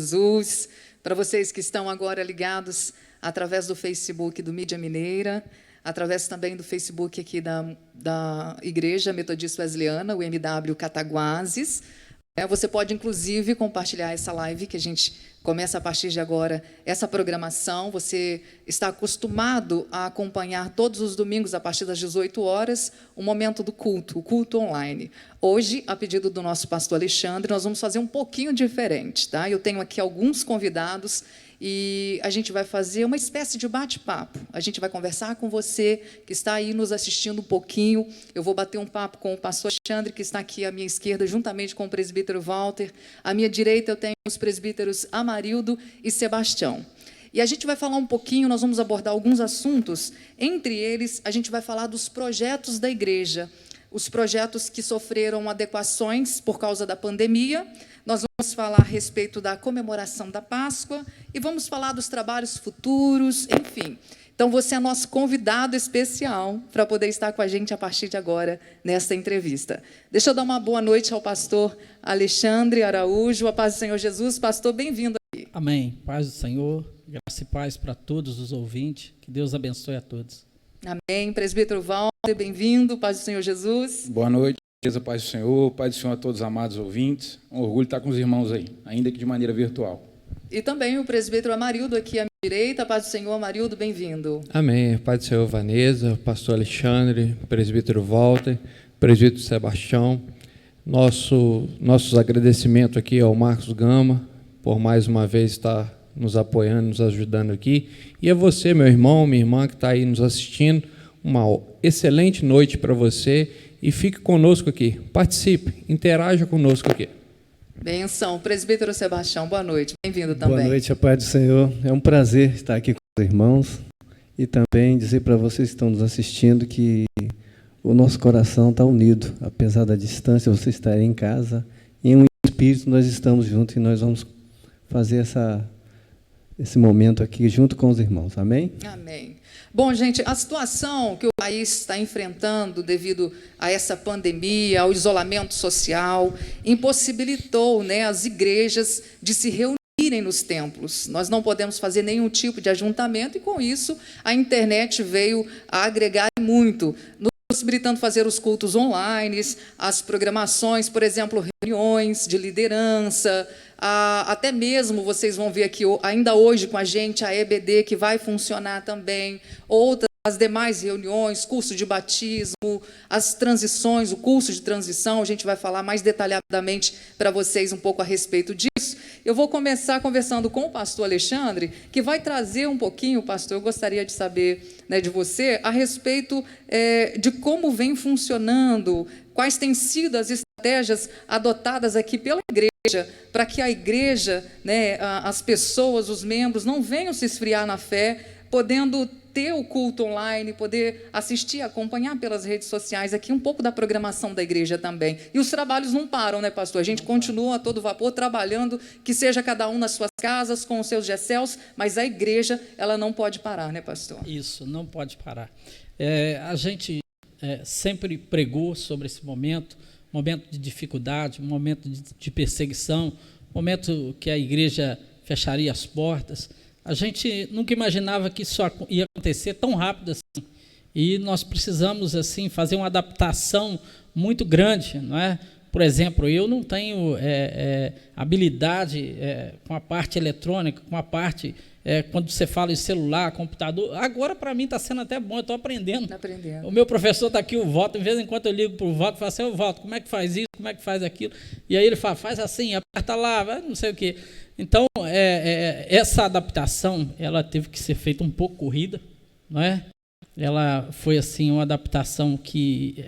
Jesus, para vocês que estão agora ligados através do Facebook do Mídia Mineira, através também do Facebook aqui da Igreja Metodista Wesleyana, o MW Cataguases. Você pode, inclusive, compartilhar essa live, que a gente começa a partir de agora, essa programação. Você está acostumado a acompanhar todos os domingos, a partir das 18 horas, o momento do culto, o culto online. Hoje, a pedido do nosso pastor Alexandre, nós vamos fazer um pouquinho diferente, tá? Eu tenho aqui alguns convidados e a gente vai fazer uma espécie de bate-papo. A gente vai conversar com você que está aí nos assistindo um pouquinho. Eu vou bater um papo com o pastor Alexandre, que está aqui à minha esquerda, juntamente com o presbítero Walter. À minha direita, eu tenho os presbíteros Amarildo e Sebastião. E a gente vai falar um pouquinho, nós vamos abordar alguns assuntos. Entre eles, a gente vai falar dos projetos da igreja, os projetos que sofreram adequações por causa da pandemia. Nós vamos falar a respeito da comemoração da Páscoa e vamos falar dos trabalhos futuros, enfim. Então, você é nosso convidado especial para poder estar com a gente a partir de agora, nesta entrevista. Deixa eu dar uma boa noite ao pastor Alexandre Araújo, a paz do Senhor Jesus. Pastor, bem-vindo aqui. Amém. Paz do Senhor, graça e paz para todos os ouvintes. Que Deus abençoe a todos. Amém. Presbítero Walter, bem-vindo, paz do Senhor Jesus. Boa noite. Paz do Senhor, paz do Senhor a todos os amados ouvintes. Um orgulho estar com os irmãos aí, ainda que de maneira virtual. E também o presbítero Amarildo aqui à minha direita. Paz do Senhor, Amarildo, bem-vindo. Amém. Paz do Senhor, Vanessa, pastor Alexandre, presbítero Walter, presbítero Sebastião. Nossos agradecimentos aqui ao Marcos Gama, por mais uma vez estar nos apoiando, nos ajudando aqui. E a você, meu irmão, minha irmã, que está aí nos assistindo, uma excelente noite para você. E fique conosco aqui, participe, interaja conosco aqui. Benção. Presbítero Sebastião, boa noite, bem-vindo também. Boa noite, a paz do Senhor. É um prazer estar aqui com os irmãos e também dizer para vocês que estão nos assistindo que o nosso coração está unido. Apesar da distância, vocês estarem em casa, em um espírito nós estamos juntos e nós vamos fazer esse momento aqui junto com os irmãos. Amém? Amém. Bom, gente, a situação que o país está enfrentando devido a essa pandemia, ao isolamento social, impossibilitou, as igrejas de se reunirem nos templos. Nós não podemos fazer nenhum tipo de ajuntamento e, com isso, a internet veio a agregar muito, nos possibilitando fazer os cultos online, as programações, por exemplo, reuniões de liderança, até mesmo vocês vão ver aqui ainda hoje com a gente a EBD, que vai funcionar também, outras as demais reuniões, curso de batismo, as transições, o curso de transição, a gente vai falar mais detalhadamente para vocês um pouco a respeito disso. Eu vou começar conversando com o pastor Alexandre, que vai trazer um pouquinho, pastor, eu gostaria de saber de você, a respeito de como vem funcionando, quais têm sido as estratégias adotadas aqui pela igreja, para que a igreja, as pessoas, os membros, não venham se esfriar na fé, podendo ter o culto online, poder assistir, acompanhar pelas redes sociais aqui um pouco da programação da igreja também. E os trabalhos não param, pastor? A gente continua a todo vapor trabalhando, que seja cada um nas suas casas, com os seus GECELs, mas a igreja, ela não pode parar, pastor? Isso, não pode parar. A gente sempre pregou sobre esse momento de dificuldade, momento de perseguição, momento que a igreja fecharia as portas. A gente nunca imaginava que isso ia acontecer tão rápido assim. E nós precisamos assim fazer uma adaptação muito grande, não é? Por exemplo, eu não tenho habilidade com a parte eletrônica, com a parte quando você fala em celular, computador. Agora, para mim, está sendo até bom, eu estou aprendendo. O meu professor está aqui, o Walter, de vez em quando eu ligo para o Walter e falo assim, ô Walter, como é que faz isso, como é que faz aquilo? E aí ele fala, faz assim, aperta lá, não sei o quê. Então, essa adaptação, ela teve que ser feita um pouco corrida, não é? Ela foi, assim, uma adaptação que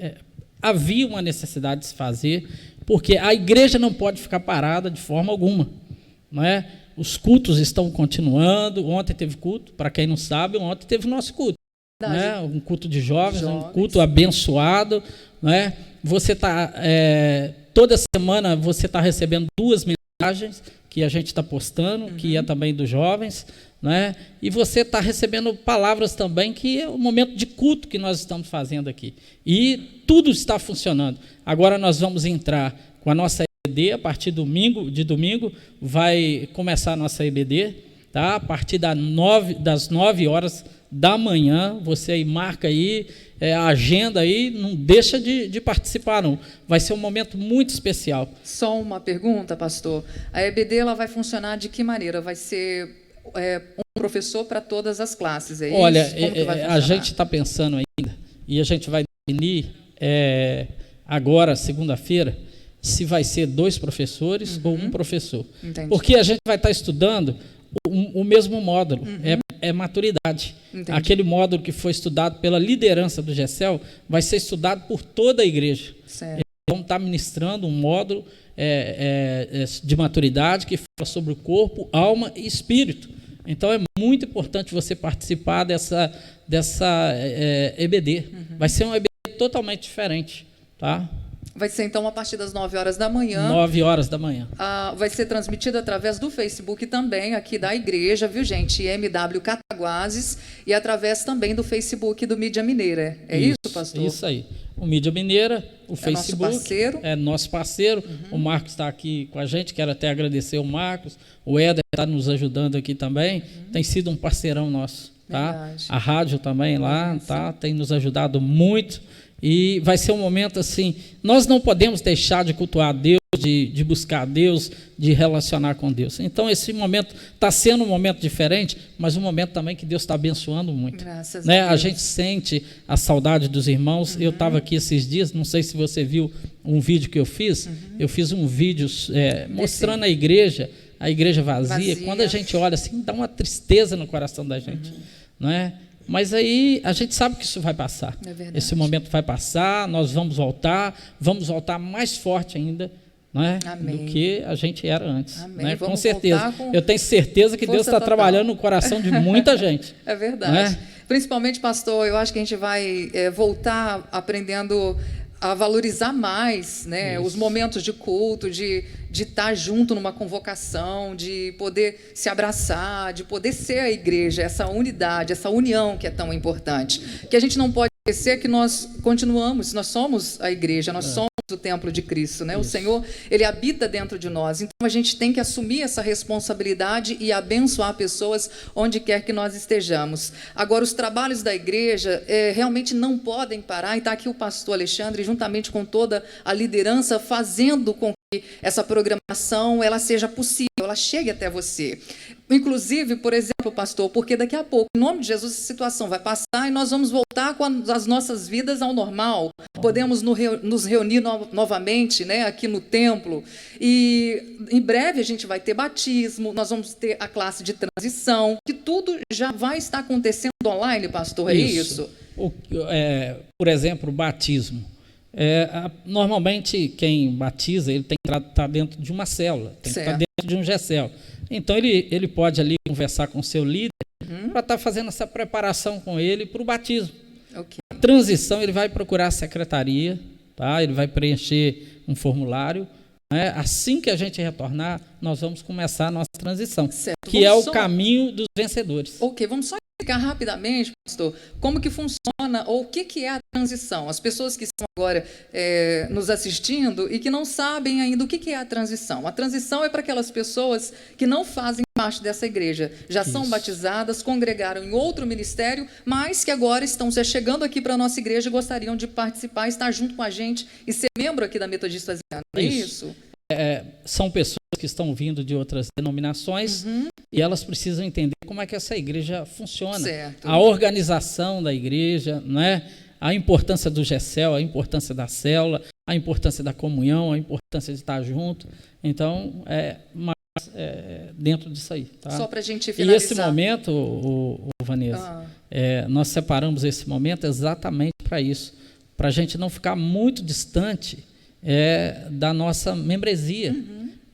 havia uma necessidade de se fazer, porque a igreja não pode ficar parada de forma alguma, não é? Os cultos estão continuando. Ontem teve culto, para quem não sabe, ontem teve o nosso culto, né? Um culto de jovens, um culto abençoado, né? Você está toda semana você está recebendo 2 mensagens que a gente está postando, que é também dos jovens, né? E você está recebendo palavras também, que é o momento de culto que nós estamos fazendo aqui. E tudo está funcionando. Agora nós vamos entrar com a nossa EBD, a partir de domingo vai começar a nossa EBD, tá? A partir das 9 horas da manhã, você aí marca aí, a agenda aí, não deixa de participar não, vai ser um momento muito especial. Só uma pergunta, pastor. A EBD ela vai funcionar de que maneira? Vai ser um professor para todas as classes, é Olha, isso? Como que vai a funcionar? gente está pensando ainda, e a gente vai definir agora, segunda-feira, se vai ser 2 professores ou um professor. Entendi. Porque a gente vai estar estudando o mesmo módulo, é maturidade. Entendi. Aquele módulo que foi estudado pela liderança do GECEL vai ser estudado por toda a igreja. Certo. Vamos estar ministrando um módulo de maturidade que fala sobre o corpo, alma e espírito. Então é muito importante você participar dessa EBD. Vai ser uma EBD totalmente diferente, tá? Vai ser, então, a partir das 9 horas da manhã. 9 horas da manhã. Vai ser transmitida através do Facebook também, aqui da igreja, viu, gente? MW Cataguases, e através também do Facebook do Mídia Mineira. É isso, pastor? Isso aí. O Mídia Mineira, o Facebook. Nosso parceiro. É nosso parceiro. O Marcos está aqui com a gente, quero até agradecer o Marcos. O Éder está nos ajudando aqui também. Tem sido um parceirão nosso, tá? Verdade. A rádio também lá, tá? Tem nos ajudado muito. E vai ser um momento assim, nós não podemos deixar de cultuar Deus, de buscar Deus, de relacionar com Deus. Então esse momento está sendo um momento diferente, mas um momento também que Deus está abençoando muito. Graças né? a Deus. A gente sente a saudade dos irmãos. Eu estava aqui esses dias, não sei se você viu um vídeo que eu fiz. Eu fiz um vídeo mostrando a igreja vazia. Quando a gente olha assim, dá uma tristeza no coração da gente, não é? Mas aí a gente sabe que isso vai passar. É verdade. Esse momento vai passar, nós vamos voltar mais forte ainda, não é? Amém. Do que a gente era antes. Amém. Né? Com Vamos certeza. voltar com Eu tenho certeza que Deus força está total. trabalhando no coração de muita gente. É verdade. Não é? Principalmente, pastor, eu acho que a gente vai voltar aprendendo a valorizar mais, né, os momentos de culto, de estar junto numa convocação, de poder se abraçar, de poder ser a igreja, essa unidade, essa união que é tão importante. Que a gente não pode esquecer que nós somos a igreja, nós somos o templo de Cristo, né? O Senhor, Ele habita dentro de nós, então a gente tem que assumir essa responsabilidade e abençoar pessoas onde quer que nós estejamos. Agora, os trabalhos da igreja realmente não podem parar, e está aqui o pastor Alexandre, juntamente com toda a liderança, fazendo com que essa programação ela seja possível, ela chegue até você. Inclusive, por exemplo, pastor, porque daqui a pouco, em nome de Jesus, essa situação vai passar e nós vamos voltar com as nossas vidas ao normal. Podemos nos reunir novamente, né, aqui no templo. E em breve a gente vai ter batismo, nós vamos ter a classe de transição, que tudo já vai estar acontecendo online, pastor, é isso? Por exemplo, o batismo. Normalmente, quem batiza, ele tem que estar dentro de uma célula, tem que estar dentro de um GECEL. Então, ele pode ali conversar com o seu líder para estar fazendo essa preparação com ele para o batismo. Okay. A transição, ele vai procurar a secretaria, tá? Ele vai preencher um formulário. Né? Assim que a gente retornar, nós vamos começar a nossa transição, Certo. que é o caminho dos vencedores. Ok, vamos só explicar rapidamente, pastor, como que funciona ou o que é a transição. As pessoas que estão agora nos assistindo e que não sabem ainda o que é a transição. A transição é para aquelas pessoas que não fazem parte dessa igreja, já são batizadas, congregaram em outro ministério, mas que agora estão se chegando aqui para a nossa igreja e gostariam de participar, estar junto com a gente e ser membro aqui da Metodista Asiana. Não é isso? São pessoas que estão vindo de outras denominações e elas precisam entender como é que essa igreja funciona. Certo. A organização da igreja, né? A importância do GECEL, a importância da célula, a importância da comunhão, a importância de estar junto. Então, dentro disso aí. Tá? Só para a gente finalizar. E esse momento, Vanessa, nós separamos esse momento exatamente para isso, para a gente não ficar muito distante da nossa membresia,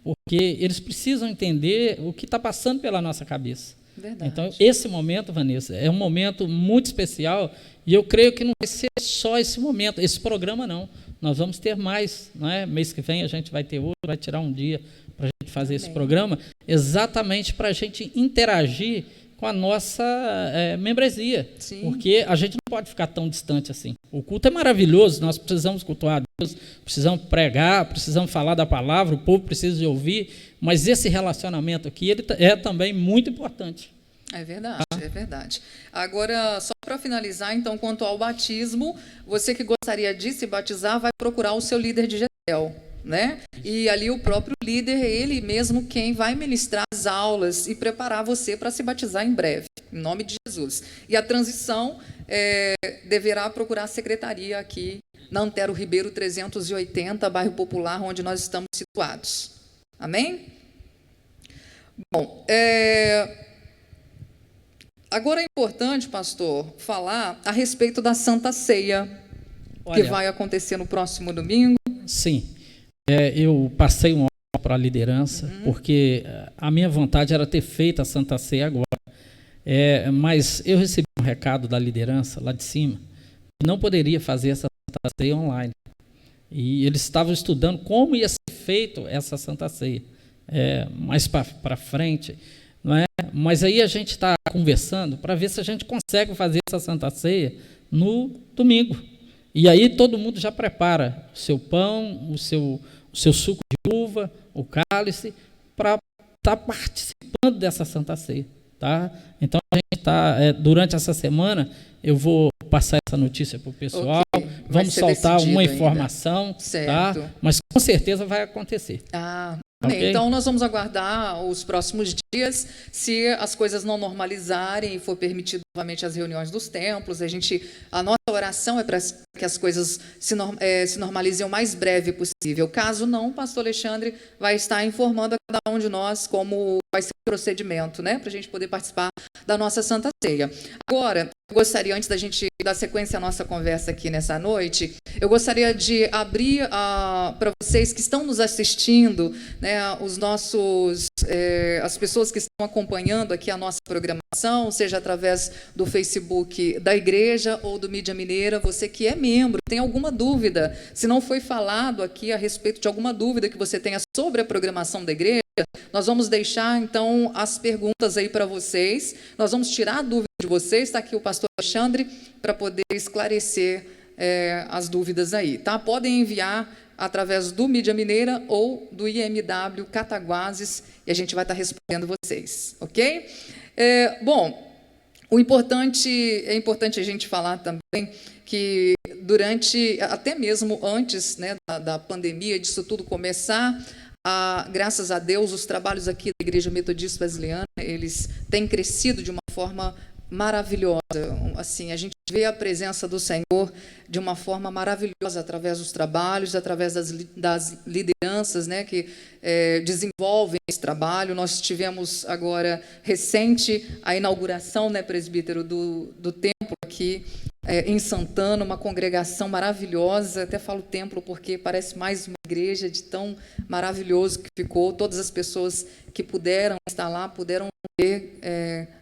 porque eles precisam entender o que está passando pela nossa cabeça. Verdade. Então, esse momento, Vanessa, é um momento muito especial e eu creio que não vai ser só esse momento, esse programa não. Nós vamos ter mais, não é? Mês que vem a gente vai ter outro, vai tirar um dia para a gente fazer esse programa, exatamente para a gente interagir com com a nossa membresia, Sim. porque a gente não pode ficar tão distante assim. O culto é maravilhoso, nós precisamos cultuar a Deus, precisamos pregar, precisamos falar da palavra, o povo precisa de ouvir, mas esse relacionamento aqui ele é também muito importante. É verdade, é verdade. Agora, só para finalizar, então, quanto ao batismo, você que gostaria de se batizar, vai procurar o seu líder de GETEL, né? E ali o próprio líder, ele mesmo quem vai ministrar as aulas e preparar você para se batizar em breve, em nome de Jesus. E a transição deverá procurar a secretaria aqui na Antero Ribeiro 380, bairro Popular, onde nós estamos situados. Amém? Bom, agora é importante, pastor, falar a respeito da Santa Ceia, que vai acontecer no próximo domingo. Sim, eu passei uma hora para a liderança, porque a minha vontade era ter feito a Santa Ceia agora, mas eu recebi um recado da liderança lá de cima, que não poderia fazer essa Santa Ceia online, e eles estavam estudando como ia ser feito essa Santa Ceia, mais para frente, não é? Mas aí a gente está conversando para ver se a gente consegue fazer essa Santa Ceia no domingo. E aí todo mundo já prepara o seu pão, o seu suco de uva, o cálice, para estar participando dessa Santa Ceia. Tá? Então a gente está, durante essa semana, eu vou passar essa notícia para o pessoal, vamos soltar uma informação, tá? Mas com certeza vai acontecer. Okay. Então, nós vamos aguardar os próximos dias, se as coisas não normalizarem e for permitido novamente as reuniões dos templos. A nossa oração é para que as coisas se normalizem o mais breve possível. Caso não, o pastor Alexandre vai estar informando a cada um de nós como vai ser o procedimento, né, para a gente poder participar da nossa Santa Ceia. Agora, eu gostaria, antes da gente dar sequência à nossa conversa aqui nessa noite, eu gostaria de abrir para vocês que estão nos assistindo, né, as pessoas que estão acompanhando aqui a nossa programação, seja através do Facebook da igreja ou do Mídia Mineira, você que é membro, tem alguma dúvida, se não foi falado aqui a respeito de alguma dúvida que você tenha sobre a programação da igreja, nós vamos deixar, então, as perguntas aí para vocês, nós vamos tirar a dúvida de vocês, está aqui o pastor Alexandre, para poder esclarecer as dúvidas aí, tá? Podem enviar através do Mídia Mineira ou do IMW Cataguases, e a gente vai estar respondendo vocês, ok? Bom, é importante a gente falar também que até mesmo antes, né, da pandemia, disso tudo começar, graças a Deus, os trabalhos aqui da Igreja Metodista Wesleyana, eles têm crescido de uma forma maravilhosa. Assim, a gente vê a presença do Senhor de uma forma maravilhosa através dos trabalhos, através das lideranças, né, que desenvolvem esse trabalho. Nós tivemos agora recente a inauguração, né, presbítero, do templo aqui em Santana, uma congregação maravilhosa. Até falo templo porque parece mais uma igreja de tão maravilhoso que ficou. Todas as pessoas que puderam estar lá puderam ver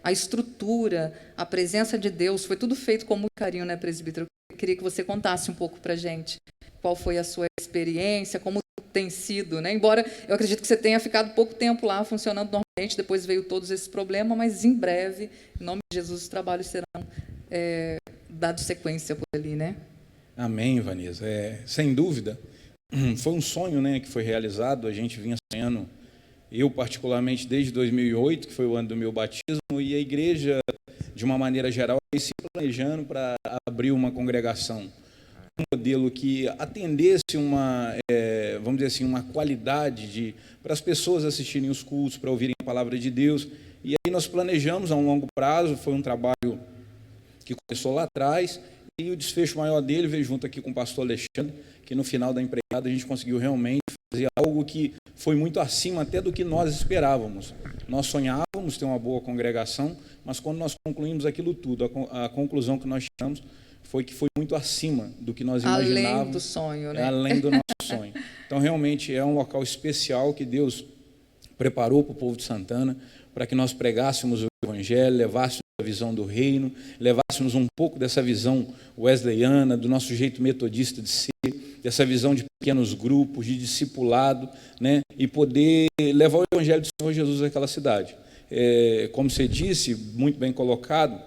a estrutura, a presença de Deus. Foi tudo feito com muito carinho, né, presbítero? Eu queria que você contasse um pouco para a gente qual foi a sua experiência, como tem sido, né? Embora eu acredito que você tenha ficado pouco tempo lá funcionando normalmente, depois veio todos esses problemas, mas em breve, em nome de Jesus, os trabalhos serão dados sequência por ali, né? Amém, Vanessa. Sem dúvida, foi um sonho, né, que foi realizado. A gente vinha sonhando, eu particularmente desde 2008, que foi o ano do meu batismo, e a igreja, de uma maneira geral, se planejando para abrir uma congregação, um modelo que atendesse vamos dizer assim, uma qualidade para as pessoas assistirem os cultos, para ouvirem a palavra de Deus. E aí nós planejamos a um longo prazo. Foi um trabalho que começou lá atrás, e o desfecho maior dele veio junto aqui com o pastor Alexandre, que no final da empreitada a gente conseguiu realmente fazer algo que foi muito acima até do que nós esperávamos. Nós sonhávamos ter uma boa congregação, mas quando nós concluímos aquilo tudo, a conclusão que nós tivemos foi que foi muito acima do que nós imaginávamos. Além do sonho, né? Além do nosso sonho. Então, realmente, é um local especial que Deus preparou para o povo de Santana, para que nós pregássemos o Evangelho, levássemos a visão do reino, levássemos um pouco dessa visão wesleyana, do nosso jeito metodista de ser, dessa visão de pequenos grupos, de discipulado, né? E poder levar o Evangelho do Senhor Jesus àquela cidade. Como você disse, muito bem colocado,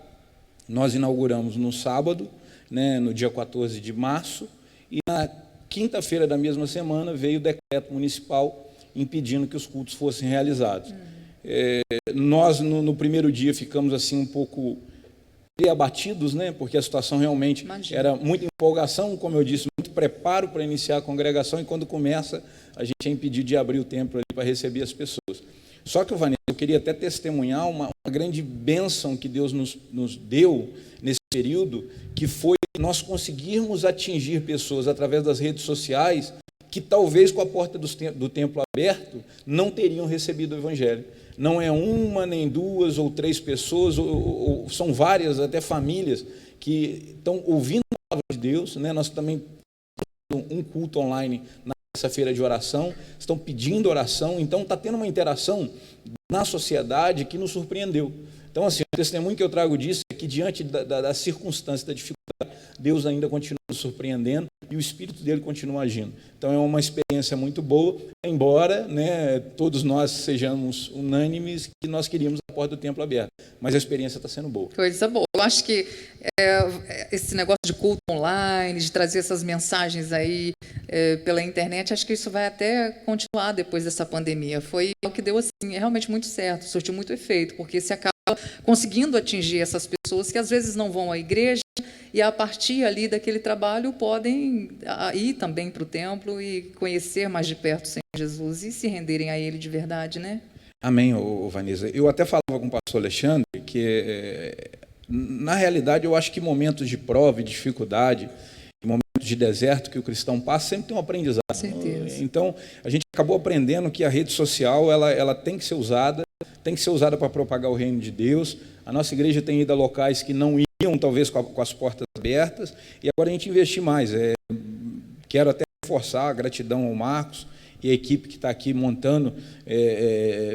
nós inauguramos no sábado, né, no dia 14 de março, e na quinta-feira da mesma semana veio o decreto municipal impedindo que os cultos fossem realizados. Nós, no primeiro dia, ficamos assim um pouco abatidos, né, porque a situação realmente era muita empolgação, como eu disse, muito preparo para iniciar a congregação, e quando começa, a gente é impedido de abrir o templo ali para receber as pessoas. Só que, Vanessa, eu queria até testemunhar uma grande bênção que Deus nos deu nesse período, que foi nós conseguirmos atingir pessoas através das redes sociais que talvez com a porta do templo aberto não teriam recebido o Evangelho. Não é uma, nem duas ou três pessoas, ou são várias, até famílias, que estão ouvindo a palavra de Deus, né? Nós também temos um culto online na terça-feira de oração, estão pedindo oração, então está tendo uma interação na sociedade que nos surpreendeu. Então, assim, o testemunho que eu trago disso é que, diante da circunstância, da dificuldade, Deus ainda continua nos surpreendendo e o Espírito dele continua agindo. Então, é uma experiência muito boa, embora, né, todos nós sejamos unânimes que nós queríamos a porta do templo aberta, mas a experiência está sendo boa. Coisa boa. Eu acho que esse negócio de culto online, de trazer essas mensagens aí pela internet, acho que isso vai até continuar depois dessa pandemia. Foi o que deu, assim, realmente muito certo, surtiu muito efeito, porque se acaba conseguindo atingir essas pessoas que às vezes não vão à igreja e a partir ali daquele trabalho podem ir também para o templo e conhecer mais de perto o Senhor Jesus e se renderem a Ele de verdade, né? Amém, Vanessa. Eu até falava com o pastor Alexandre que, na realidade, eu acho que momentos de prova e dificuldade, momentos de deserto que o cristão passa, sempre tem um aprendizado. Com certeza. Então, a gente acabou aprendendo que a rede social ela tem que ser usada para propagar o reino de Deus. A nossa igreja tem ido a locais que não iam, talvez, com as portas abertas, e agora a gente investir mais. Quero até reforçar a gratidão ao Marcos e a equipe que está aqui montando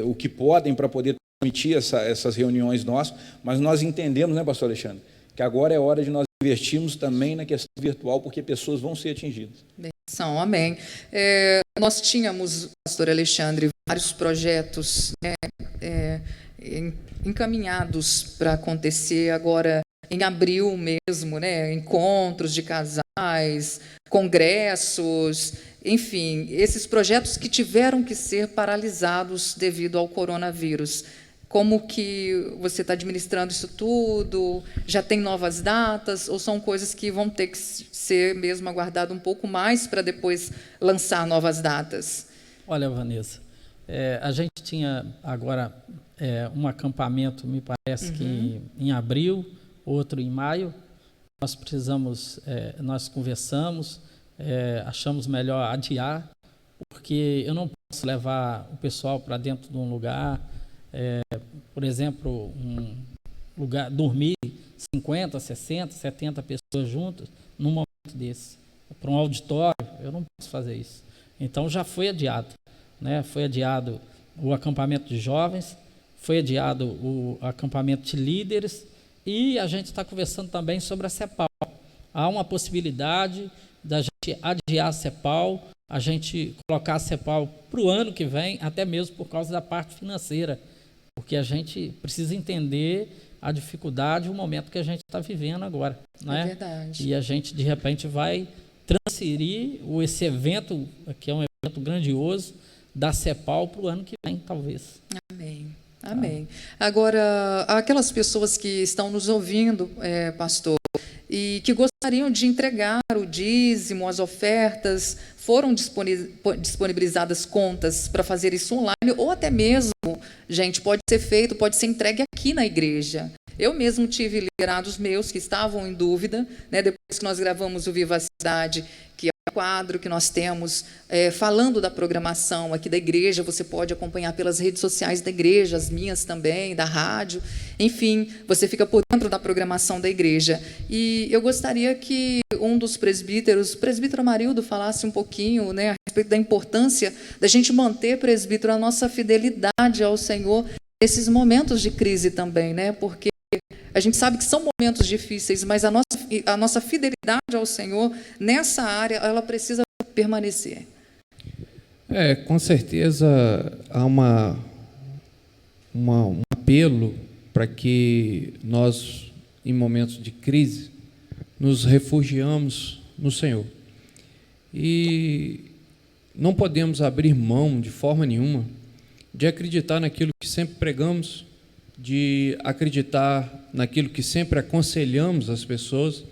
o que podem para poder transmitir essas reuniões nossas, mas nós entendemos, né, pastor Alexandre, que agora é hora de nós investirmos também na questão virtual, porque pessoas vão ser atingidas. Benção, amém. Nós tínhamos, pastor Alexandre, vários projetos encaminhados para acontecer agora em abril mesmo, né? Encontros de casais, congressos, enfim, esses projetos que tiveram que ser paralisados devido ao coronavírus. Como que você está administrando isso tudo? Já tem novas datas? Ou são coisas que vão ter que ser mesmo aguardado um pouco mais para depois lançar novas datas? Olha, Vanessa, a gente tinha agora um acampamento, me parece que em abril, outro em maio. Nós precisamos, nós conversamos, achamos melhor adiar, porque eu não posso levar o pessoal para dentro de um lugar, por exemplo, um lugar, dormir 50, 60, 70 pessoas juntas num momento desse. Para um auditório, eu não posso fazer isso. Então já foi adiado, né? Foi adiado o acampamento de jovens, foi adiado o acampamento de líderes, e a gente está conversando também sobre a CEPAL. Há uma possibilidade da gente adiar a CEPAL, a gente colocar a CEPAL para o ano que vem, até mesmo por causa da parte financeira, porque a gente precisa entender a dificuldade, o momento que a gente está vivendo agora, né? É verdade. E a gente, de repente, vai transferir esse evento, que é um evento grandioso, da CEPAL para o ano que vem, talvez. Amém. Amém. Agora, aquelas pessoas que estão nos ouvindo, pastor, e que gostariam de entregar o dízimo, as ofertas, foram disponibilizadas contas para fazer isso online, ou até mesmo, gente, pode ser feito, pode ser entregue aqui na igreja. Eu mesmo tive liderados meus que estavam em dúvida, né, depois que nós gravamos o Viva a Cidade, que é um quadro que nós temos falando da programação aqui da igreja. Você pode acompanhar pelas redes sociais da igreja, as minhas também, da rádio, enfim, você fica por dentro da programação da igreja. E eu gostaria que um dos presbíteros, o presbítero Amarildo, falasse um pouquinho, né, a respeito da importância da gente manter, presbítero, a nossa fidelidade ao Senhor nesses momentos de crise também, né, porque a gente sabe que são momentos difíceis, mas a nossa fidelidade ao Senhor nessa área, ela precisa permanecer. Com certeza há uma apelo para que nós, em momentos de crise, nos refugiamos no Senhor. E não podemos abrir mão de forma nenhuma de acreditar naquilo que sempre pregamos, de acreditar naquilo que sempre aconselhamos as pessoas.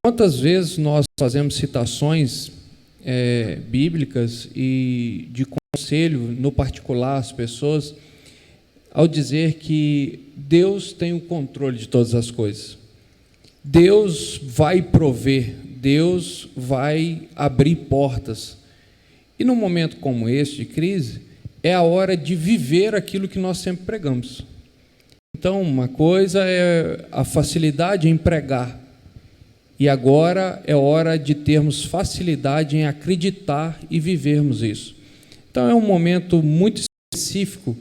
Quantas vezes nós fazemos citações bíblicas e de conselho, no particular, às pessoas, ao dizer que Deus tem o controle de todas as coisas. Deus vai prover, Deus vai abrir portas. E num momento como este de crise, é a hora de viver aquilo que nós sempre pregamos. Então, uma coisa é a facilidade em pregar, e agora é hora de termos facilidade em acreditar e vivermos isso. Então, é um momento muito específico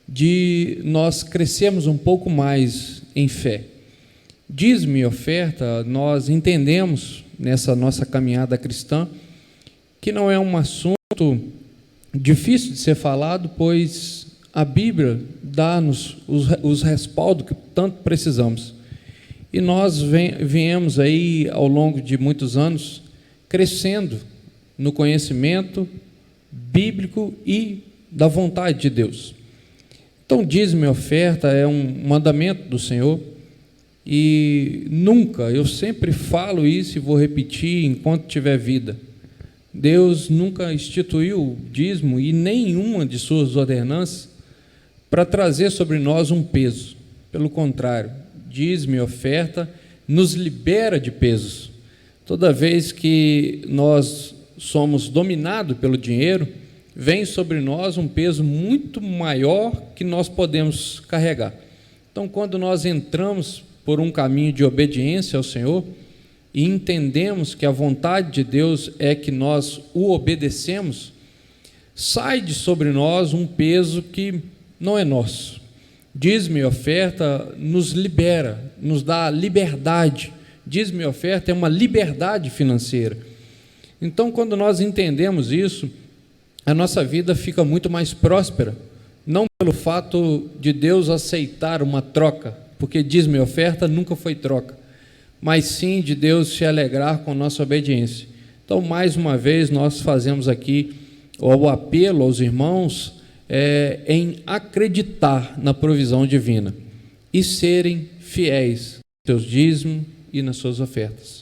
de nós crescermos um pouco mais em fé. Dízimo e oferta, nós entendemos nessa nossa caminhada cristã que não é um assunto difícil de ser falado, pois a Bíblia dá-nos os respaldos que tanto precisamos. E nós viemos aí, ao longo de muitos anos, crescendo no conhecimento bíblico e da vontade de Deus. Então, dízimo e oferta é um mandamento do Senhor, e nunca, eu sempre falo isso e vou repetir enquanto tiver vida, Deus nunca instituiu o dízimo e nenhuma de suas ordenanças para trazer sobre nós um peso. Pelo contrário, dízimo e oferta nos libera de pesos. Toda vez que nós somos dominados pelo dinheiro, vem sobre nós um peso muito maior que nós podemos carregar. Então, quando nós entramos por um caminho de obediência ao Senhor e entendemos que a vontade de Deus é que nós o obedecemos, sai de sobre nós um peso que não é nosso. Dízimo e oferta nos libera, nos dá liberdade. Dízimo e oferta é uma liberdade financeira. Então, quando nós entendemos isso, a nossa vida fica muito mais próspera, não pelo fato de Deus aceitar uma troca, porque dízimo e oferta nunca foi troca, mas sim de Deus se alegrar com a nossa obediência. Então, mais uma vez, nós fazemos aqui o apelo aos irmãos em acreditar na provisão divina e serem fiéis nos seus dízimos e nas suas ofertas.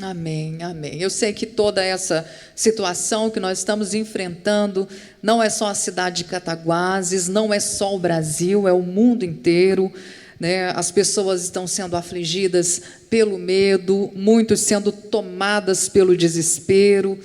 Amém, amém. Eu sei que toda essa situação que nós estamos enfrentando não é só a cidade de Cataguases, não é só o Brasil, é o mundo inteiro, né? As pessoas estão sendo afligidas pelo medo, muitos sendo tomadas pelo desespero,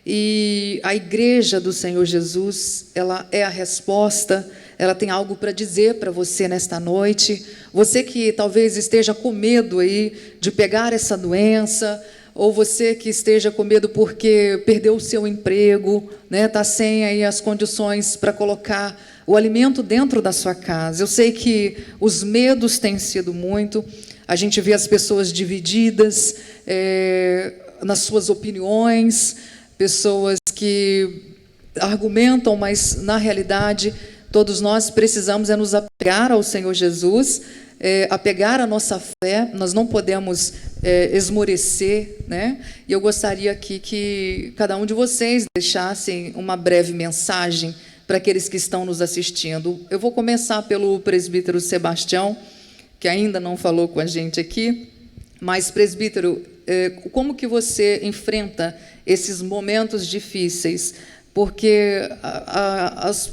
e a igreja do Senhor Jesus, ela é a resposta, ela tem algo para dizer para você nesta noite. Você que talvez esteja com medo aí de pegar essa doença, ou você que esteja com medo porque perdeu o seu emprego, né, está sem aí as condições para colocar o alimento dentro da sua casa. Eu sei que os medos têm sido muito, a gente vê as pessoas divididas nas suas opiniões, pessoas que argumentam, mas na realidade todos nós precisamos nos apegar ao Senhor Jesus, apegar a nossa fé, nós não podemos esmorecer, né? E eu gostaria aqui que cada um de vocês deixassem uma breve mensagem para aqueles que estão nos assistindo. Eu vou começar pelo presbítero Sebastião, que ainda não falou com a gente aqui, mas, presbítero, como que você enfrenta esses momentos difíceis? Porque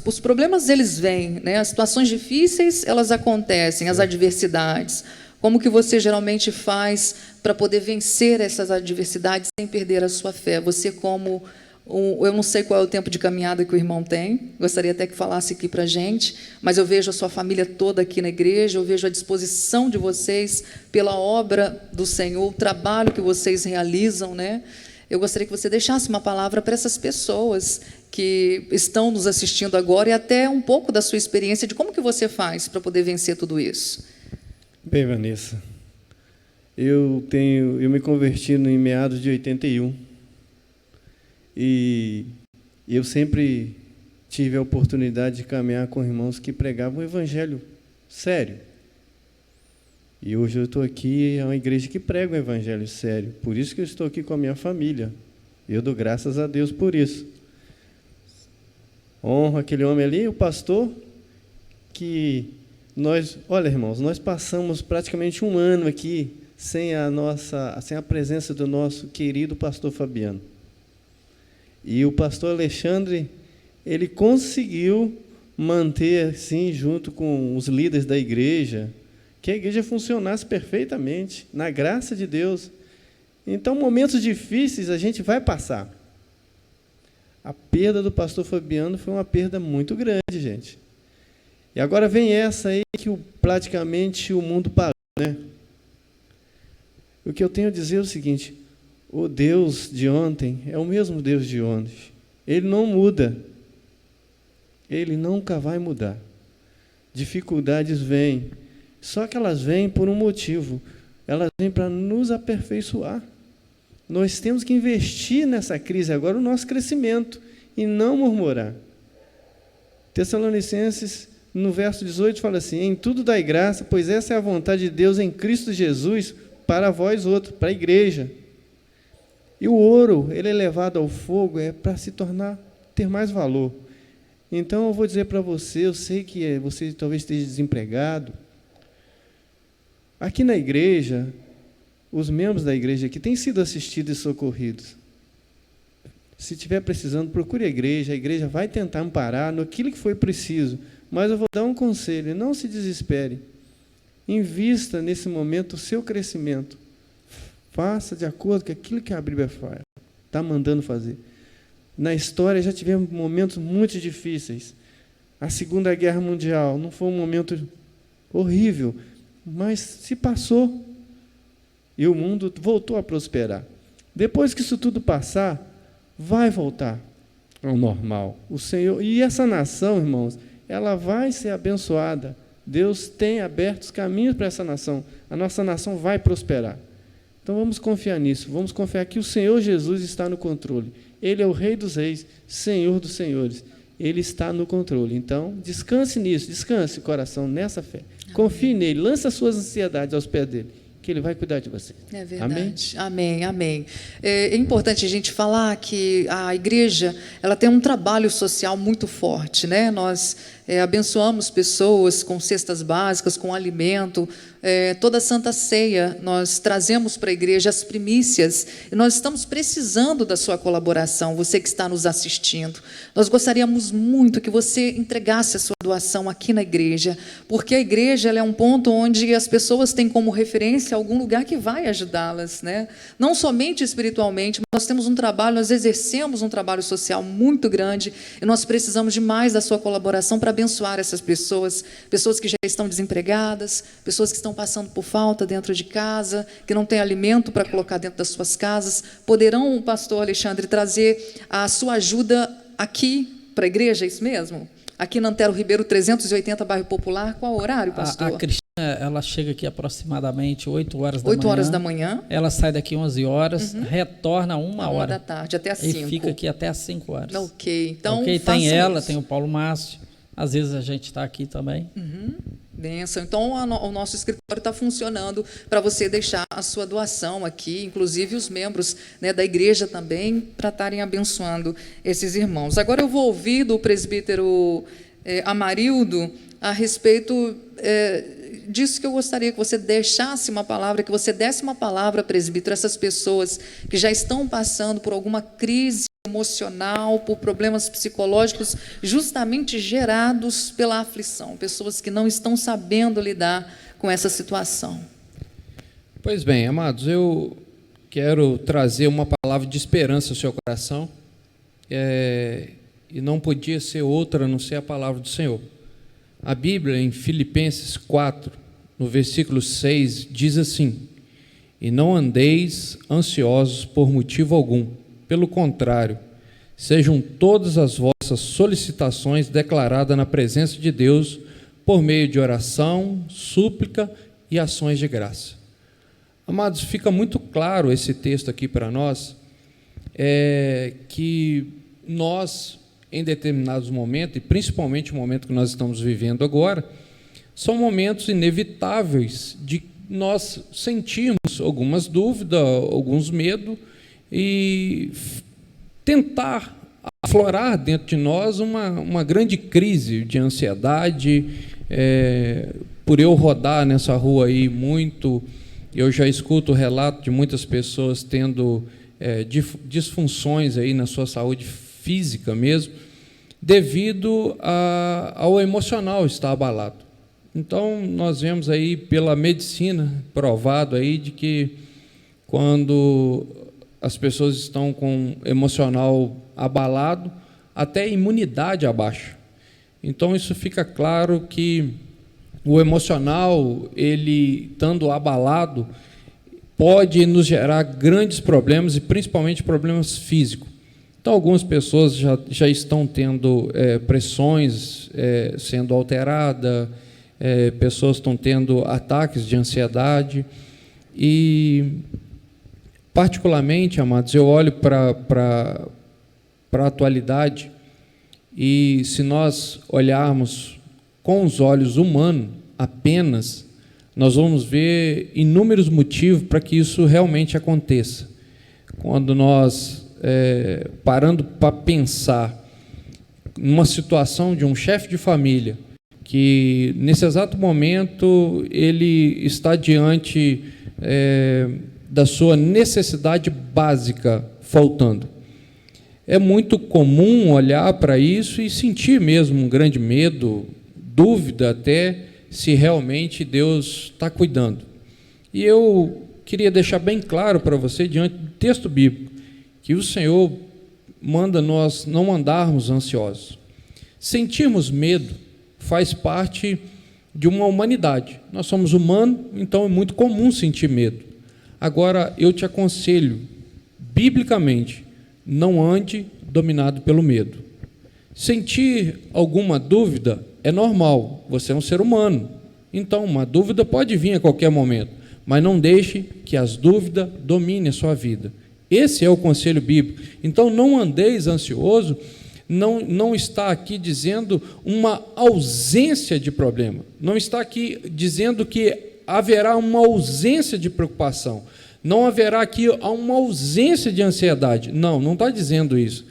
os problemas, eles vêm, né? As situações difíceis, elas acontecem, as adversidades. Como que você geralmente faz para poder vencer essas adversidades sem perder a sua fé? Você como... eu não sei qual é o tempo de caminhada que o irmão tem, gostaria até que falasse aqui para a gente, mas eu vejo a sua família toda aqui na igreja, eu vejo a disposição de vocês pela obra do Senhor, o trabalho que vocês realizam, né? Eu gostaria que você deixasse uma palavra para essas pessoas que estão nos assistindo agora e até um pouco da sua experiência de como que você faz para poder vencer tudo isso. Bem, Vanessa, eu me converti em meados de 81 e eu sempre tive a oportunidade de caminhar com irmãos que pregavam o evangelho sério. E hoje eu estou aqui, é uma igreja que prega o evangelho sério. Por isso que eu estou aqui com a minha família. Eu dou graças a Deus por isso. Honro aquele homem ali, o pastor, que olha, irmãos, nós passamos praticamente um ano aqui sem a presença do nosso querido pastor Fabiano. E o pastor Alexandre, ele conseguiu manter, assim, junto com os líderes da igreja, que a igreja funcionasse perfeitamente, na graça de Deus. Então, momentos difíceis a gente vai passar. A perda do pastor Fabiano foi uma perda muito grande, gente. E agora vem essa aí que praticamente o mundo parou, né? O que eu tenho a dizer é o seguinte: o Deus de ontem é o mesmo Deus de ontem. Ele não muda. Ele nunca vai mudar. Dificuldades vêm, só que elas vêm por um motivo. Elas vêm para nos aperfeiçoar. Nós temos que investir nessa crise agora o nosso crescimento e não murmurar. Tessalonicenses, no verso 18, fala assim: em tudo dai graça, pois essa é a vontade de Deus em Cristo Jesus para vós outros, para a igreja. E o ouro, ele é levado ao fogo para ter mais valor. Então, eu vou dizer para você, eu sei que você talvez esteja desempregado. Aqui na igreja, os membros da igreja aqui têm sido assistidos e socorridos. Se estiver precisando, procure a igreja vai tentar amparar naquilo que foi preciso. Mas eu vou dar um conselho: não se desespere. Invista nesse momento o seu crescimento. Faça de acordo com aquilo que a Bíblia está mandando fazer. Na história já tivemos momentos muito difíceis. A Segunda Guerra Mundial não foi um momento horrível, mas se passou e o mundo voltou a prosperar. Depois que isso tudo passar, vai voltar ao normal. O Senhor, e essa nação, irmãos, ela vai ser abençoada. Deus tem aberto os caminhos para essa nação. A nossa nação vai prosperar. Então vamos confiar nisso. Vamos confiar que o Senhor Jesus está no controle. Ele é o Rei dos Reis, Senhor dos Senhores. Ele está no controle. Então, descanse nisso, descanse o coração nessa fé. Amém. Confie nele, lance as suas ansiedades aos pés dele, que ele vai cuidar de você. É verdade. Amém, amém. É importante a gente falar que a igreja, ela tem um trabalho social muito forte, né? Nós abençoamos pessoas com cestas básicas, com alimento. Toda Santa Ceia, nós trazemos para a igreja as primícias, e nós estamos precisando da sua colaboração, você que está nos assistindo. Nós gostaríamos muito que você entregasse a sua doação aqui na igreja, porque a igreja ela é um ponto onde as pessoas têm como referência algum lugar que vai ajudá-las, né? Não somente espiritualmente, mas nós temos um trabalho, nós exercemos um trabalho social muito grande, e nós precisamos demais da sua colaboração para abençoar essas pessoas, pessoas que já estão desempregadas, pessoas que estão passando por falta dentro de casa, que não têm alimento para colocar dentro das suas casas. Poderão, pastor Alexandre, trazer a sua ajuda aqui para a igreja, é isso mesmo? Aqui na Antero Ribeiro 380, bairro Popular. Qual o horário, pastor? A Cristina, ela chega aqui aproximadamente 8 horas da manhã. 8 horas da manhã. Ela sai daqui 11 horas, retorna 1 hora. Da tarde, até às 5. E fica aqui até às 5 horas. Ok, então tem ela, isso. tem o Paulo Márcio. Às vezes a gente está aqui também. Benção. Então, o nosso escritório está funcionando para você deixar a sua doação aqui, inclusive os membros, né, da igreja também, para estarem abençoando esses irmãos. Agora eu vou ouvir do presbítero Amarildo a respeito disso que eu gostaria que você deixasse uma palavra, que você desse uma palavra, presbítero, a essas pessoas que já estão passando por alguma crise emocional, por problemas psicológicos justamente gerados pela aflição, pessoas que não estão sabendo lidar com essa situação. Pois bem, amados, eu quero trazer uma palavra de esperança ao seu coração, e não podia ser outra a não ser a palavra do Senhor. A Bíblia, em Filipenses 4, no versículo 6, diz assim: e não andeis ansiosos por motivo algum. Pelo contrário, sejam todas as vossas solicitações declaradas na presença de Deus por meio de oração, súplica e ações de graça. Amados, fica muito claro esse texto aqui para nós, que nós, em determinados momentos, e principalmente o momento que nós estamos vivendo agora, são momentos inevitáveis de nós sentirmos algumas dúvidas, alguns medos, e tentar aflorar dentro de nós uma grande crise de ansiedade. Por eu rodar nessa rua aí muito, eu já escuto o relato de muitas pessoas tendo disfunções aí na sua saúde física mesmo, devido ao emocional estar abalado. Então, nós vemos aí pela medicina provado aí de que quando as pessoas estão com emocional abalado, até a imunidade abaixa. Então, isso fica claro que o emocional, ele estando abalado, pode nos gerar grandes problemas, e principalmente problemas físicos. Então, algumas pessoas já estão tendo pressões sendo alteradas, pessoas estão tendo ataques de ansiedade, e, particularmente, amados, eu olho para a atualidade, e se nós olharmos com os olhos humanos apenas, nós vamos ver inúmeros motivos para que isso realmente aconteça. Quando nós, parando para pensar numa situação de um chefe de família, que nesse exato momento ele está diante da sua necessidade básica faltando. É muito comum olhar para isso e sentir mesmo um grande medo, dúvida até se realmente Deus está cuidando. E eu queria deixar bem claro para você, diante do texto bíblico, que o Senhor manda nós não andarmos ansiosos. Sentirmos medo faz parte de uma humanidade. Nós somos humanos, então é muito comum sentir medo. Agora, eu te aconselho, biblicamente, não ande dominado pelo medo. Sentir alguma dúvida é normal, você é um ser humano. Então, uma dúvida pode vir a qualquer momento, mas não deixe que as dúvidas dominem a sua vida. Esse é o conselho bíblico. Então, não andeis ansioso. Não está aqui dizendo uma ausência de problema, não está aqui dizendo que haverá uma ausência de preocupação, não haverá aqui uma ausência de ansiedade, não está dizendo isso.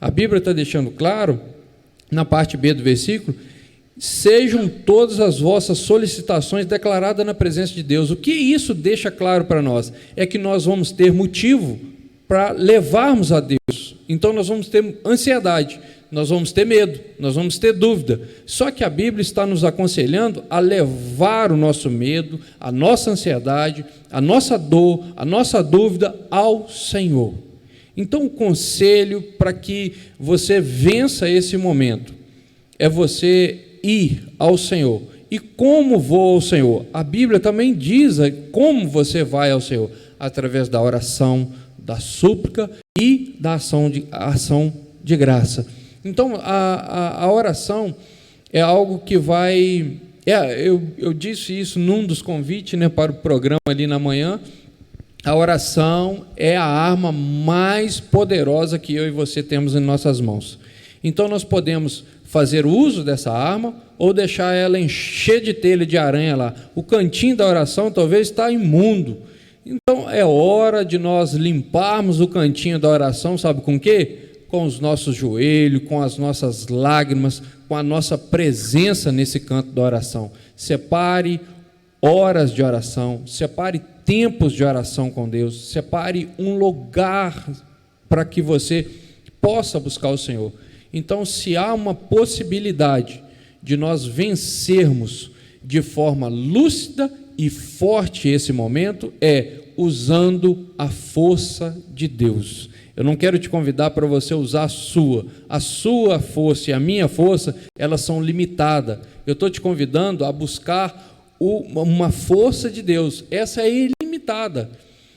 A Bíblia está deixando claro, na parte B do versículo, sejam todas as vossas solicitações declaradas na presença de Deus. O que isso deixa claro para nós? É que nós vamos ter motivo para levarmos a Deus. Então nós vamos ter ansiedade, nós vamos ter medo, nós vamos ter dúvida. Só que a Bíblia está nos aconselhando a levar o nosso medo, a nossa ansiedade, a nossa dor, a nossa dúvida ao Senhor. Então o conselho para que você vença esse momento é você ir ao Senhor. E como vou ao Senhor? A Bíblia também diz como você vai ao Senhor, através da oração, da súplica e da ação de graça. Então, a oração é algo que vai... Eu disse isso num dos convites, para o programa ali na manhã. A oração é a arma mais poderosa que eu e você temos em nossas mãos. Então, nós podemos fazer uso dessa arma ou deixar ela encher de telha de aranha lá. O cantinho da oração talvez está imundo. Então, é hora de nós limparmos o cantinho da oração, sabe com o quê? Com os nossos joelhos, com as nossas lágrimas, com a nossa presença nesse canto da oração. Separe horas de oração, separe tempos de oração com Deus, separe um lugar para que você possa buscar o Senhor. Então, se há uma possibilidade de nós vencermos de forma lúcida e forte esse momento, é usando a força de Deus. Eu não quero te convidar para você usar a sua força e a minha força, elas são limitadas. Eu estou te convidando a buscar uma força de Deus, essa é ilimitada.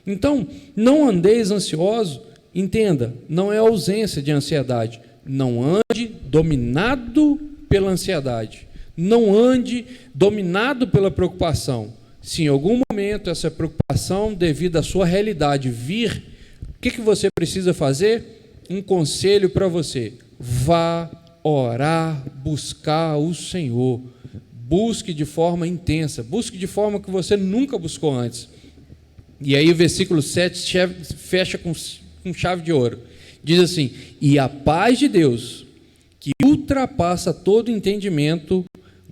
Então, não andeis ansioso, entenda, não é ausência de ansiedade, não ande dominado pela ansiedade, não ande dominado pela preocupação. Se em algum momento essa preocupação, devido à sua realidade, vir, o que você precisa fazer? Um conselho para você: vá orar, buscar o Senhor, busque de forma intensa, busque de forma que você nunca buscou antes. E aí o versículo 7 fecha com chave de ouro. Diz assim: e a paz de Deus, que ultrapassa todo entendimento,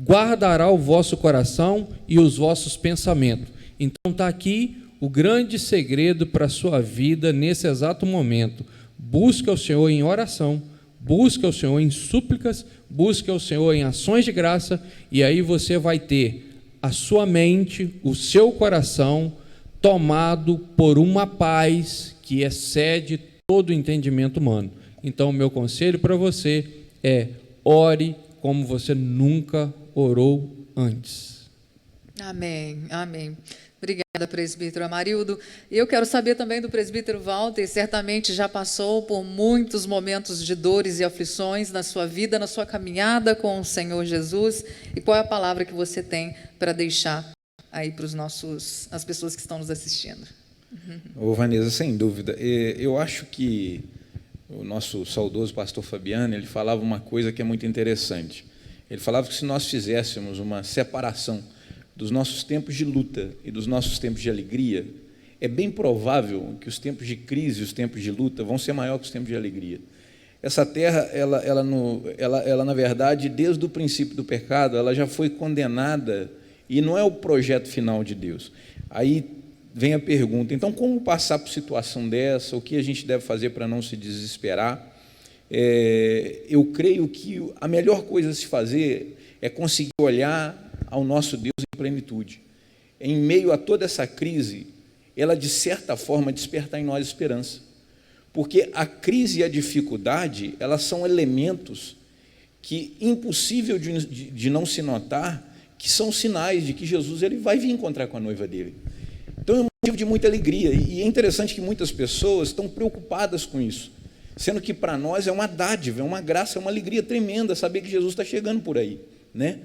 guardará o vosso coração e os vossos pensamentos. Então está aqui o grande segredo para a sua vida nesse exato momento. Busque ao Senhor em oração, busque ao Senhor em súplicas, busque ao Senhor em ações de graça, e aí você vai ter a sua mente, o seu coração tomado por uma paz que excede todo o entendimento humano. Então, o meu conselho para você é: ore como você nunca orou antes. Amém, amém. Obrigada, presbítero Amarildo. Eu quero saber também do presbítero Walter, certamente já passou por muitos momentos de dores e aflições na sua vida, na sua caminhada com o Senhor Jesus, e qual é a palavra que você tem para deixar aí para as pessoas que estão nos assistindo? Ô, Vanessa, sem dúvida. Eu acho que o nosso saudoso pastor Fabiano, ele falava uma coisa que é muito interessante. Ele falava que se nós fizéssemos uma separação dos nossos tempos de luta e dos nossos tempos de alegria, é bem provável que os tempos de crise e os tempos de luta vão ser maiores que os tempos de alegria. Essa terra, ela na verdade, desde o princípio do pecado, ela já foi condenada e não é o projeto final de Deus. Aí vem a pergunta: então, como passar por situação dessa? O que a gente deve fazer para não se desesperar? Eu creio que a melhor coisa a se fazer é conseguir olhar ao nosso Deus em plenitude. Em meio a toda essa crise, ela, de certa forma, despertar em nós esperança. Porque a crise e a dificuldade, elas são elementos que, impossível de não se notar, que são sinais de que Jesus ele vai vir encontrar com a noiva dele. Então é um motivo de muita alegria, e é interessante que muitas pessoas estão preocupadas com isso, sendo que para nós é uma dádiva, é uma graça, é uma alegria tremenda saber que Jesus está chegando por aí, né?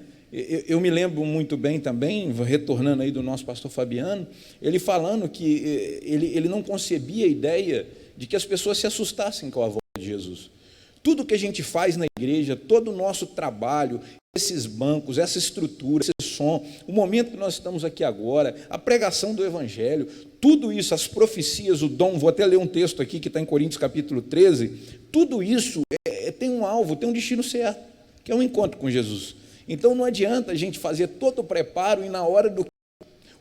Eu me lembro muito bem também, retornando aí do nosso pastor Fabiano, ele falando que ele não concebia a ideia de que as pessoas se assustassem com a volta de Jesus. Tudo que a gente faz na igreja, todo o nosso trabalho, esses bancos, essa estrutura, esse som, o momento que nós estamos aqui agora, a pregação do Evangelho, tudo isso, as profecias, o dom, vou até ler um texto aqui que está em Coríntios capítulo 13, tudo isso tem um alvo, tem um destino certo, que é um encontro com Jesus. Então não adianta a gente fazer todo o preparo e na hora do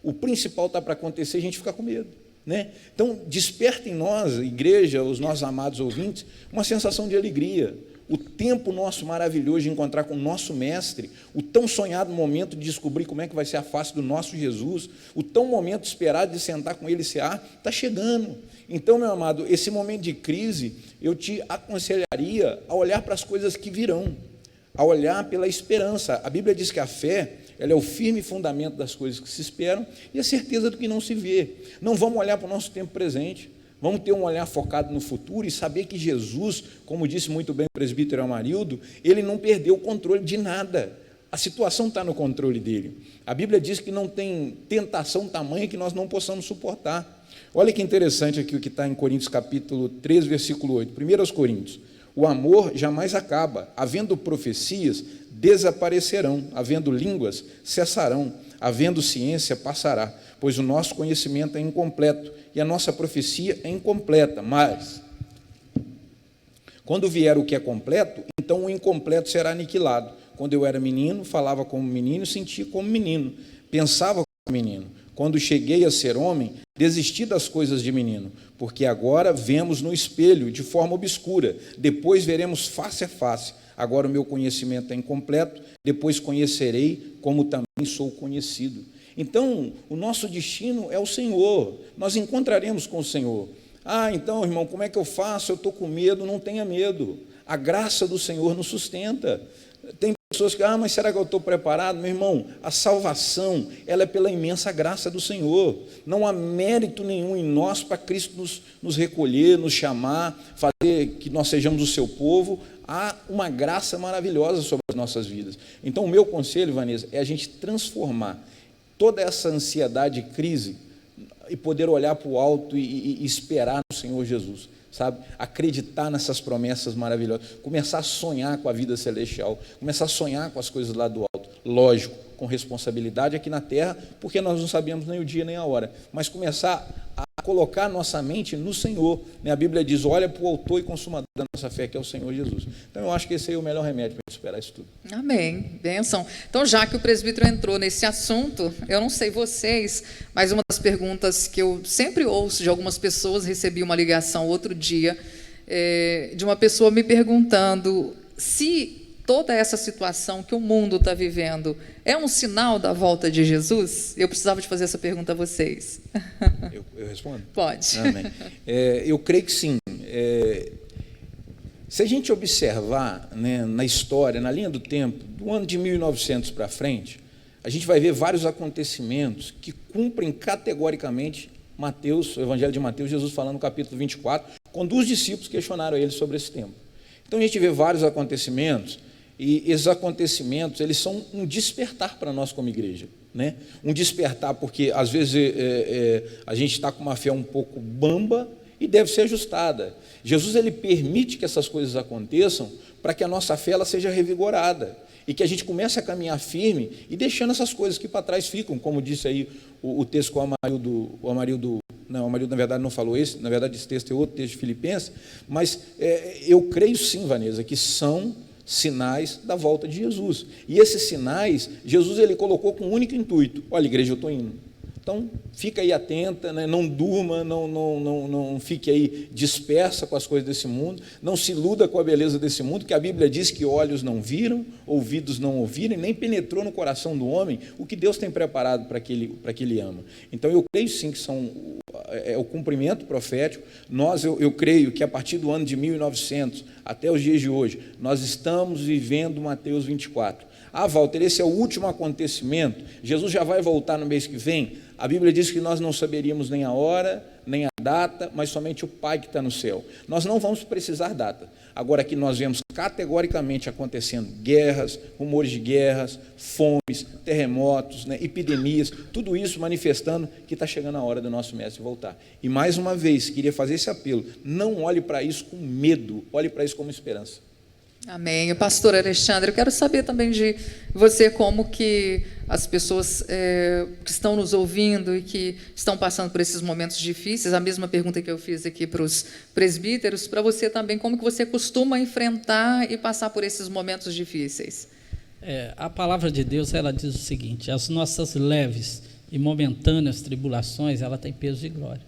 o principal está para acontecer, a gente fica com medo, né? Então desperta em nós, igreja, os nossos amados ouvintes, uma sensação de alegria. O tempo nosso maravilhoso de encontrar com o nosso mestre, o tão sonhado momento de descobrir como é que vai ser a face do nosso Jesus, o tão momento esperado de sentar com ele e cear, está chegando. Então, meu amado, esse momento de crise, eu te aconselharia a olhar para as coisas que virão, a olhar pela esperança. A Bíblia diz que a fé, ela é o firme fundamento das coisas que se esperam e a certeza do que não se vê. Não vamos olhar para o nosso tempo presente, vamos ter um olhar focado no futuro e saber que Jesus, como disse muito bem o presbítero Amarildo, ele não perdeu o controle de nada. A situação está no controle dele. A Bíblia diz que não tem tentação tamanha que nós não possamos suportar. Olha que interessante aqui o que está em Coríntios capítulo 3, versículo 8. 1 Coríntios. O amor jamais acaba. Havendo profecias, desaparecerão. Havendo línguas, cessarão. Havendo ciência, passará. Pois o nosso conhecimento é incompleto e a nossa profecia é incompleta. Mas, quando vier o que é completo, então o incompleto será aniquilado. Quando eu era menino, falava como menino, sentia como menino, pensava como menino. Quando cheguei a ser homem, desisti das coisas de menino, porque agora vemos no espelho, de forma obscura, depois veremos face a face. Agora o meu conhecimento é incompleto, depois conhecerei como também sou conhecido. Então, o nosso destino é o Senhor, nós encontraremos com o Senhor. Ah, então, irmão, como é que eu faço? Eu estou com medo. Não tenha medo, a graça do Senhor nos sustenta. Tem pessoas que, mas será que eu estou preparado? Meu irmão, a salvação, ela é pela imensa graça do Senhor. Não há mérito nenhum em nós para Cristo nos recolher, nos chamar, fazer que nós sejamos o seu povo. Há uma graça maravilhosa sobre as nossas vidas. Então, o meu conselho, Vanessa, é a gente transformar toda essa ansiedade e crise e poder olhar para o alto e esperar no Senhor Jesus. Sabe? Acreditar nessas promessas maravilhosas, começar a sonhar com a vida celestial, começar a sonhar com as coisas lá do alto, lógico, com com responsabilidade aqui na terra, porque nós não sabíamos nem o dia nem a hora, mas começar a colocar nossa mente no Senhor, né? A Bíblia diz, olha para o autor e consumador da nossa fé, que é o Senhor Jesus. Então eu acho que esse aí é o melhor remédio para superar isso tudo. Amém, bênção. Então, já que o presbítero entrou nesse assunto, eu não sei vocês, mas uma das perguntas que eu sempre ouço de algumas pessoas, recebi uma ligação outro dia, de uma pessoa me perguntando se toda essa situação que o mundo está vivendo é um sinal da volta de Jesus? Eu precisava de fazer essa pergunta a vocês. Eu respondo? Pode. Amém. Eu creio que sim. Se a gente observar, né, na história, na linha do tempo, do ano de 1900 para frente, a gente vai ver vários acontecimentos que cumprem categoricamente Mateus, o Evangelho de Mateus, Jesus falando no capítulo 24, quando os discípulos questionaram ele sobre esse tema. Então a gente vê vários acontecimentos, e esses acontecimentos, eles são um despertar para nós como igreja, né? Um despertar porque, às vezes, a gente está com uma fé um pouco bamba e deve ser ajustada. Jesus, ele permite que essas coisas aconteçam para que a nossa fé ela seja revigorada e que a gente comece a caminhar firme e deixando essas coisas que para trás ficam, como disse aí o texto com o Amarildo, não, o Amarildo na verdade não falou esse, na verdade esse texto é outro texto de Filipenses, mas eu creio sim, Vanessa, que são sinais da volta de Jesus. E esses sinais, Jesus ele colocou com um único intuito. Olha, igreja, eu estou indo. Então, fica aí atenta, né? Não durma, não fique aí dispersa com as coisas desse mundo, não se iluda com a beleza desse mundo, que a Bíblia diz que olhos não viram, ouvidos não ouviram, e nem penetrou no coração do homem o que Deus tem preparado para que ele ama. Então, eu creio sim que é o cumprimento profético. Eu creio que a partir do ano de 1900 até os dias de hoje, nós estamos vivendo Mateus 24. Walter, esse é o último acontecimento, Jesus já vai voltar no mês que vem. A Bíblia diz que nós não saberíamos nem a hora, nem a data, mas somente o Pai que está no céu. Nós não vamos precisar data. Agora que nós vemos categoricamente acontecendo guerras, rumores de guerras, fomes, terremotos, né, epidemias, tudo isso manifestando que está chegando a hora do nosso mestre voltar. E mais uma vez, queria fazer esse apelo, não olhe para isso com medo, olhe para isso como esperança. Amém. O pastor Alexandre, eu quero saber também de você como que as pessoas que estão nos ouvindo e que estão passando por esses momentos difíceis, a mesma pergunta que eu fiz aqui para os presbíteros, para você também, como que você costuma enfrentar e passar por esses momentos difíceis? A palavra de Deus, ela diz o seguinte, as nossas leves e momentâneas tribulações, ela tem peso de glória.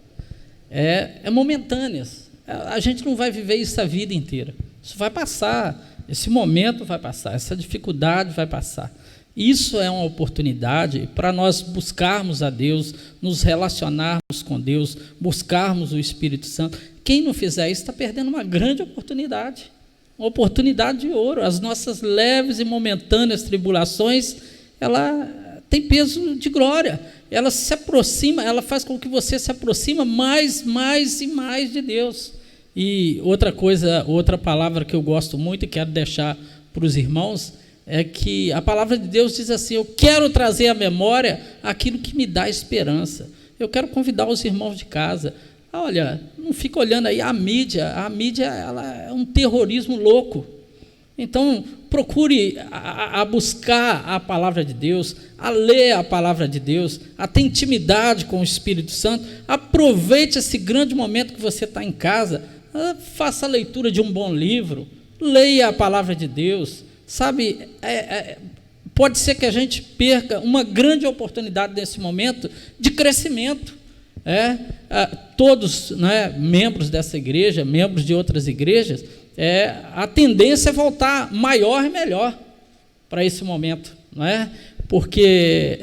É momentâneas, a gente não vai viver isso a vida inteira. Isso vai passar, esse momento vai passar, essa dificuldade vai passar. Isso é uma oportunidade para nós buscarmos a Deus, nos relacionarmos com Deus, buscarmos o Espírito Santo. Quem não fizer isso está perdendo uma grande oportunidade, uma oportunidade de ouro. As nossas leves e momentâneas tribulações, ela tem peso de glória. Ela se aproxima, ela faz com que você se aproxime mais e mais de Deus. E outra palavra que eu gosto muito e quero deixar para os irmãos, é que a palavra de Deus diz assim, eu quero trazer à memória aquilo que me dá esperança. Eu quero convidar os irmãos de casa, olha, não fica olhando aí a mídia ela é um terrorismo louco. Então, procure a buscar a palavra de Deus, a ler a palavra de Deus, a ter intimidade com o Espírito Santo, aproveite esse grande momento que você está em casa, faça a leitura de um bom livro, leia a palavra de Deus, sabe, pode ser que a gente perca uma grande oportunidade nesse momento de crescimento. Todos, né, membros dessa igreja, membros de outras igrejas, a tendência é voltar maior e melhor para esse momento, não é? Porque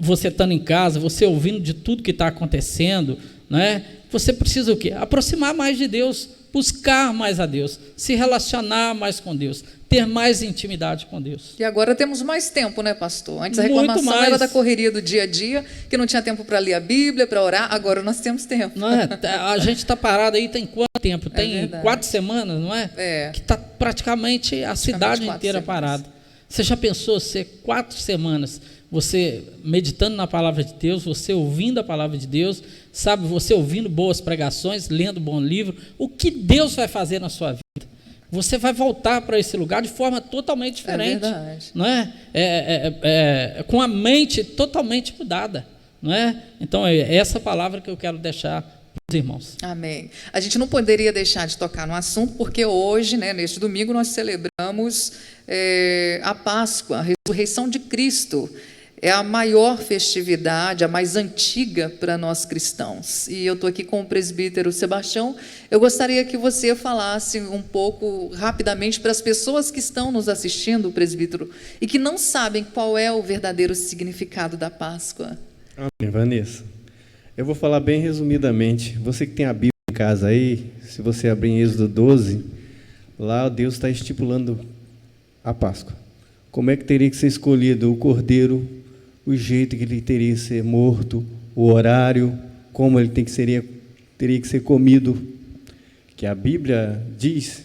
você estando em casa, você ouvindo de tudo que está acontecendo, não é? Você precisa o quê? Aproximar mais de Deus, buscar mais a Deus, se relacionar mais com Deus, ter mais intimidade com Deus. E agora temos mais tempo, né, pastor? Antes a reclamação era da correria do dia a dia, que não tinha tempo para ler a Bíblia, para orar, agora nós temos tempo. Não é? A gente está parado aí tem quanto tempo? Tem 4 semanas, não é? Que está praticamente a cidade inteira parada. Você já pensou ser 4 semanas, você meditando na palavra de Deus, você ouvindo a palavra de Deus, sabe, você ouvindo boas pregações, lendo bom livro, o que Deus vai fazer na sua vida? você vai voltar para esse lugar de forma totalmente diferente. É verdade. Não é? Com a mente totalmente mudada. Não é? Então, é essa palavra que eu quero deixar para os irmãos. Amém. A gente não poderia deixar de tocar no assunto, porque hoje, né, neste domingo, nós celebramos a Páscoa, a ressurreição de Cristo. É a maior festividade, a mais antiga para nós cristãos. E eu estou aqui com o presbítero Sebastião. Eu gostaria que você falasse um pouco, rapidamente, para as pessoas que estão nos assistindo, presbítero, e que não sabem qual é o verdadeiro significado da Páscoa. Amém, Vanessa. Eu vou falar bem resumidamente. Você que tem a Bíblia em casa aí, se você abrir em Êxodo 12, lá Deus está estipulando a Páscoa. Como é que teria que ser escolhido o cordeiro, o jeito que ele teria que ser morto, o horário, como ele teria que ser comido. Que a Bíblia diz,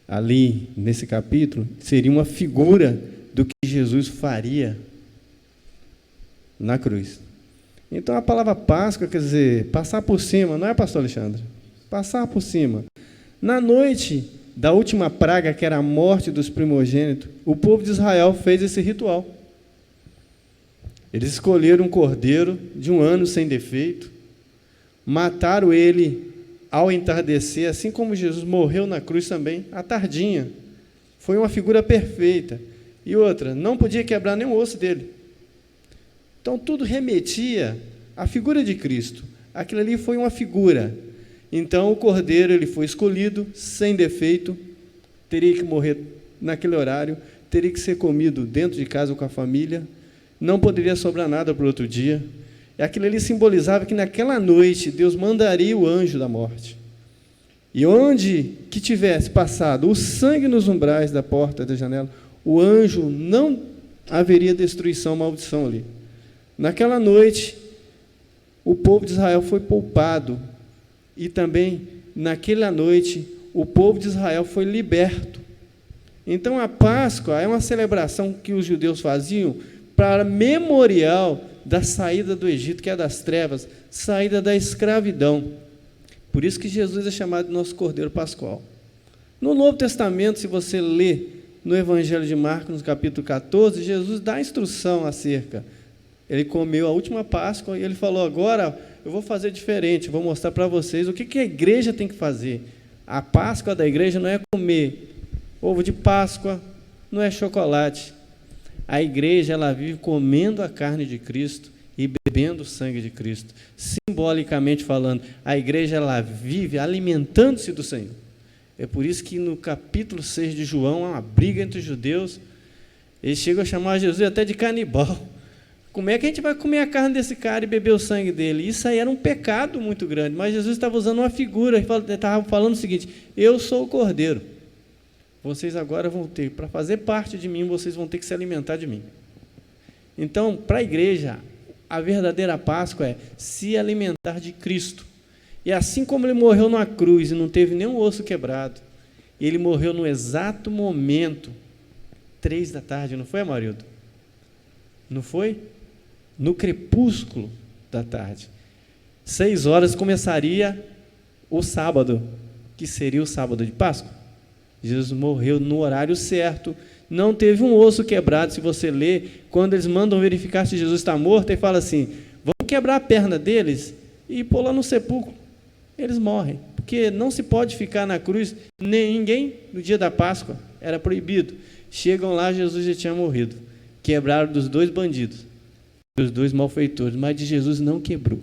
ali nesse capítulo, seria uma figura do que Jesus faria na cruz. Então, a palavra Páscoa quer dizer passar por cima, não é, pastor Alexandre? Passar por cima. Na noite da última praga, que era a morte dos primogênitos, o povo de Israel fez esse ritual. Eles escolheram um cordeiro de 1 ano sem defeito, mataram ele ao entardecer, assim como Jesus morreu na cruz também, à tardinha. Foi uma figura perfeita. E outra, não podia quebrar nenhum osso dele. Então, tudo remetia à figura de Cristo. Aquilo ali foi uma figura. Então, o cordeiro ele foi escolhido, sem defeito, teria que morrer naquele horário, teria que ser comido dentro de casa com a família, não poderia sobrar nada para o outro dia. E aquilo ali simbolizava que naquela noite Deus mandaria o anjo da morte. E onde que tivesse passado o sangue nos umbrais da porta da janela, o anjo não haveria destruição, maldição ali. Naquela noite, o povo de Israel foi poupado. E também, naquela noite, o povo de Israel foi liberto. Então, a Páscoa é uma celebração que os judeus faziam para memorial da saída do Egito, que é das trevas, saída da escravidão. Por isso que Jesus é chamado de nosso Cordeiro Pascual. No Novo Testamento, se você ler no Evangelho de Marcos, no capítulo 14, Jesus dá instrução acerca. Ele comeu a última Páscoa e ele falou, agora eu vou fazer diferente, vou mostrar para vocês o que a igreja tem que fazer. A Páscoa da igreja não é comer ovo de Páscoa, não é chocolate. A igreja, ela vive comendo a carne de Cristo e bebendo o sangue de Cristo. Simbolicamente falando, a igreja, ela vive alimentando-se do Senhor. É por isso que no capítulo 6 de João, há uma briga entre os judeus. Eles chegam a chamar Jesus até de canibal. Como é que a gente vai comer a carne desse cara e beber o sangue dele? Isso aí era um pecado muito grande, mas Jesus estava usando uma figura, ele estava falando o seguinte, eu sou o cordeiro, vocês agora vão ter, para fazer parte de mim, vocês vão ter que se alimentar de mim. Então, para a igreja, a verdadeira Páscoa é se alimentar de Cristo. E assim como ele morreu na cruz e não teve nenhum osso quebrado, ele morreu no exato momento, 3 da tarde, não foi, Amarildo? Não foi? No crepúsculo da tarde. 6 horas começaria o sábado, que seria o sábado de Páscoa. Jesus morreu no horário certo, não teve um osso quebrado. Se você ler, quando eles mandam verificar se Jesus está morto, ele fala assim, vamos quebrar a perna deles e pôr lá no sepulcro. Eles morrem, porque não se pode ficar na cruz, ninguém no dia da Páscoa, era proibido. Chegam lá, Jesus já tinha morrido. Quebraram dos 2 bandidos, dos 2 malfeitores, mas de Jesus não quebrou.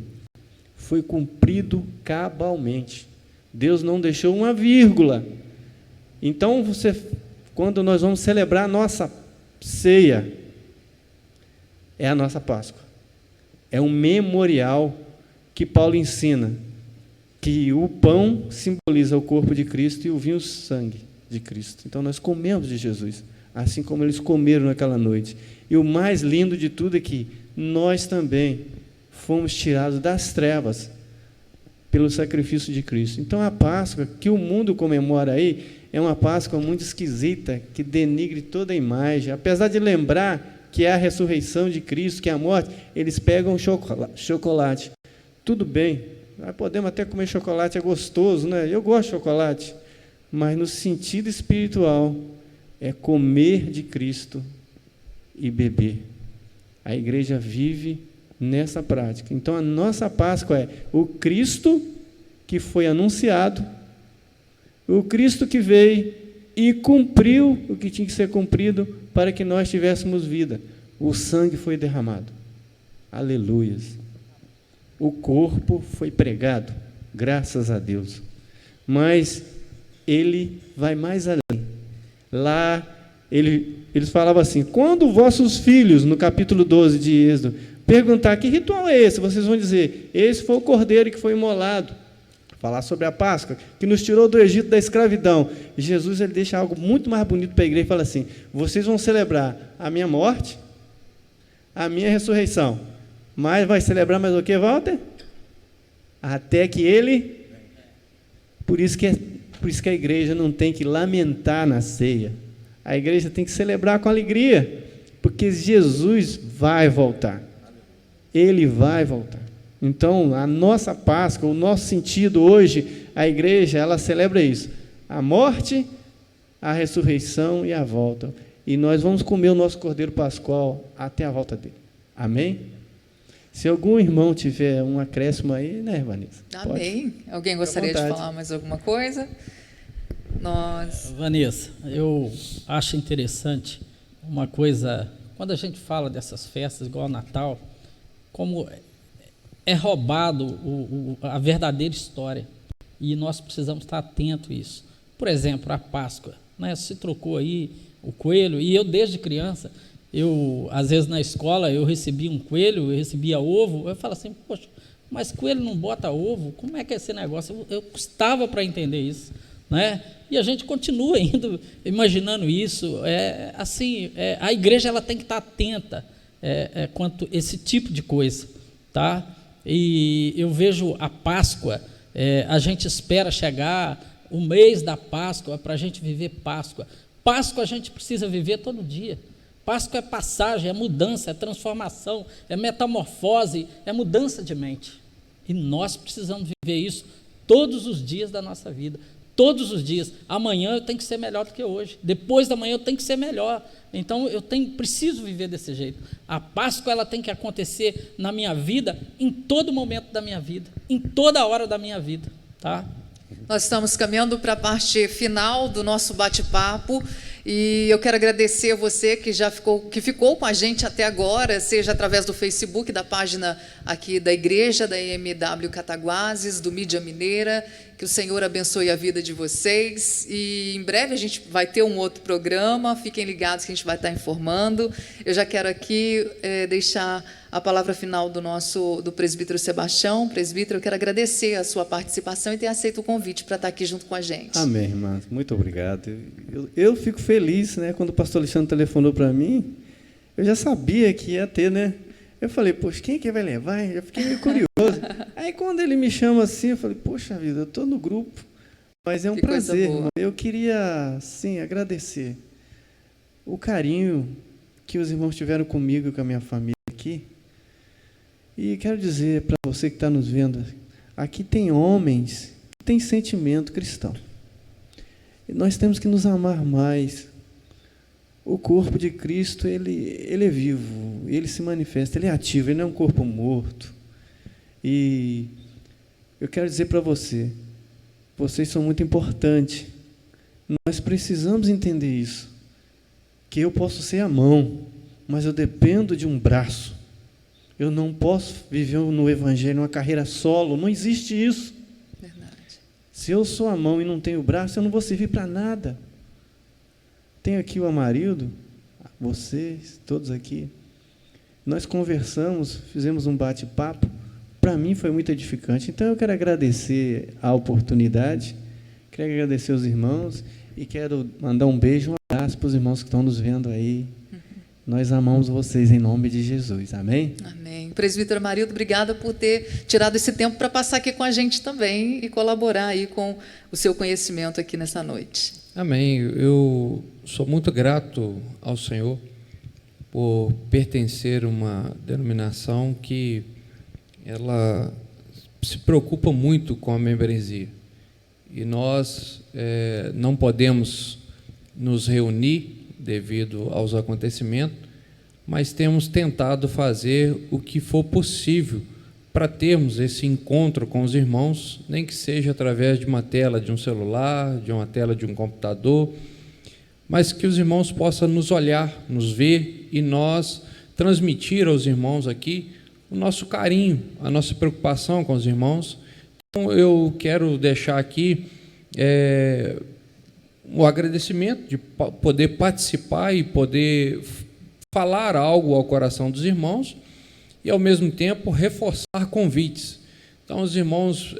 Foi cumprido cabalmente. Deus não deixou uma vírgula. Então, quando nós vamos celebrar a nossa ceia, é a nossa Páscoa. É um memorial que Paulo ensina, que o pão simboliza o corpo de Cristo e o vinho o sangue de Cristo. Então, nós comemos de Jesus, assim como eles comeram naquela noite. E o mais lindo de tudo é que nós também fomos tirados das trevas pelo sacrifício de Cristo. Então, a Páscoa que o mundo comemora aí é uma Páscoa muito esquisita, que denigre toda a imagem. Apesar de lembrar que é a ressurreição de Cristo, que é a morte, eles pegam chocolate. Tudo bem, nós podemos até comer chocolate, é gostoso, né? Eu gosto de chocolate, mas no sentido espiritual é comer de Cristo e beber. A igreja vive nessa prática. Então, a nossa Páscoa é o Cristo que foi anunciado, o Cristo que veio e cumpriu o que tinha que ser cumprido para que nós tivéssemos vida. O sangue foi derramado. Aleluias. O corpo foi pregado, graças a Deus. Mas ele vai mais além. Lá, eles falavam assim, quando vossos filhos, no capítulo 12 de Êxodo, perguntar que ritual é esse, vocês vão dizer, esse foi o cordeiro que foi imolado. Falar sobre a Páscoa, que nos tirou do Egito da escravidão. E Jesus ele deixa algo muito mais bonito para a igreja e fala assim, vocês vão celebrar a minha morte, a minha ressurreição, mas vai celebrar mais o que, Walter? Até que ele... Por isso que a igreja não tem que lamentar na ceia. A igreja tem que celebrar com alegria, porque Jesus vai voltar. Ele vai voltar. Então, a nossa Páscoa, o nosso sentido hoje, a igreja, ela celebra isso. A morte, a ressurreição e a volta. E nós vamos comer o nosso Cordeiro Pascual até a volta dele. Amém? Se algum irmão tiver um acréscimo aí, né, Vanessa? Amém. Alguém gostaria de falar mais alguma coisa? Vanessa, eu acho interessante uma coisa, quando a gente fala dessas festas, igual ao Natal, como é roubado a verdadeira história, e nós precisamos estar atentos a isso. Por exemplo, a Páscoa, né? Se trocou aí o coelho, e eu desde criança, às vezes na escola, eu recebia um coelho, eu recebia ovo, eu falo assim, poxa, mas coelho não bota ovo? Como é que é esse negócio? Eu custava para entender isso, né? E a gente continua indo, imaginando isso. A igreja ela tem que estar atenta quanto a esse tipo de coisa, tá? E eu vejo a Páscoa, a gente espera chegar o mês da Páscoa para a gente viver Páscoa. Páscoa a gente precisa viver todo dia. Páscoa é passagem, é mudança, é transformação, é metamorfose, é mudança de mente. E nós precisamos viver isso todos os dias da nossa vida. Todos os dias. Amanhã eu tenho que ser melhor do que hoje. Depois da manhã eu tenho que ser melhor. Então eu preciso viver desse jeito. A Páscoa ela tem que acontecer na minha vida, em todo momento da minha vida, em toda hora da minha vida, tá? Nós estamos caminhando para a parte final do nosso bate-papo e eu quero agradecer a você que ficou com a gente até agora, seja através do Facebook, da página aqui da igreja, da EMW Cataguases, do Mídia Mineira. Que o Senhor abençoe a vida de vocês e em breve a gente vai ter um outro programa, fiquem ligados que a gente vai estar informando. Eu já quero aqui deixar a palavra final do presbítero Sebastião. Presbítero, eu quero agradecer a sua participação e ter aceito o convite para estar aqui junto com a gente. Amém, irmã. Muito obrigado. Eu fico feliz, né? Quando o pastor Alexandre telefonou para mim, eu já sabia que ia ter, né? Eu falei, poxa, quem é que vai levar? Eu fiquei meio curioso. Aí, quando ele me chama assim, eu falei, poxa vida, eu estou no grupo, mas é um prazer, irmão. Eu queria, sim, agradecer o carinho que os irmãos tiveram comigo e com a minha família aqui. E quero dizer para você que está nos vendo, aqui tem homens que têm sentimento cristão. E nós temos que nos amar mais. O corpo de Cristo, ele é vivo, ele se manifesta, ele é ativo, ele não é um corpo morto. E eu quero dizer para vocês são muito importantes. Nós precisamos entender isso, que eu posso ser a mão, mas eu dependo de um braço. Eu não posso viver no Evangelho uma carreira solo, não existe isso. Verdade. Se eu sou a mão e não tenho o braço, eu não vou servir para nada. Tenho aqui o Amarildo, vocês, todos aqui. Nós conversamos, fizemos um bate-papo. Para mim foi muito edificante. Então eu quero agradecer a oportunidade, quero agradecer aos irmãos e quero mandar um beijo, um abraço para os irmãos que estão nos vendo aí. Nós amamos vocês em nome de Jesus. Amém? Amém. Presbítero Amarildo, obrigada por ter tirado esse tempo para passar aqui com a gente também e colaborar aí com o seu conhecimento aqui nessa noite. Amém. Eu sou muito grato ao Senhor por pertencer a uma denominação que ela se preocupa muito com a membresia. e nós não podemos nos reunir devido aos acontecimentos, mas temos tentado fazer o que for possível para termos esse encontro com os irmãos, nem que seja através de uma tela de um celular, de uma tela de um computador, mas que os irmãos possam nos olhar, nos ver e nós transmitir aos irmãos aqui o nosso carinho, a nossa preocupação com os irmãos. Então, eu quero deixar aqui o agradecimento de poder participar e poder falar algo ao coração dos irmãos e, ao mesmo tempo, reforçar convites. Então, os irmãos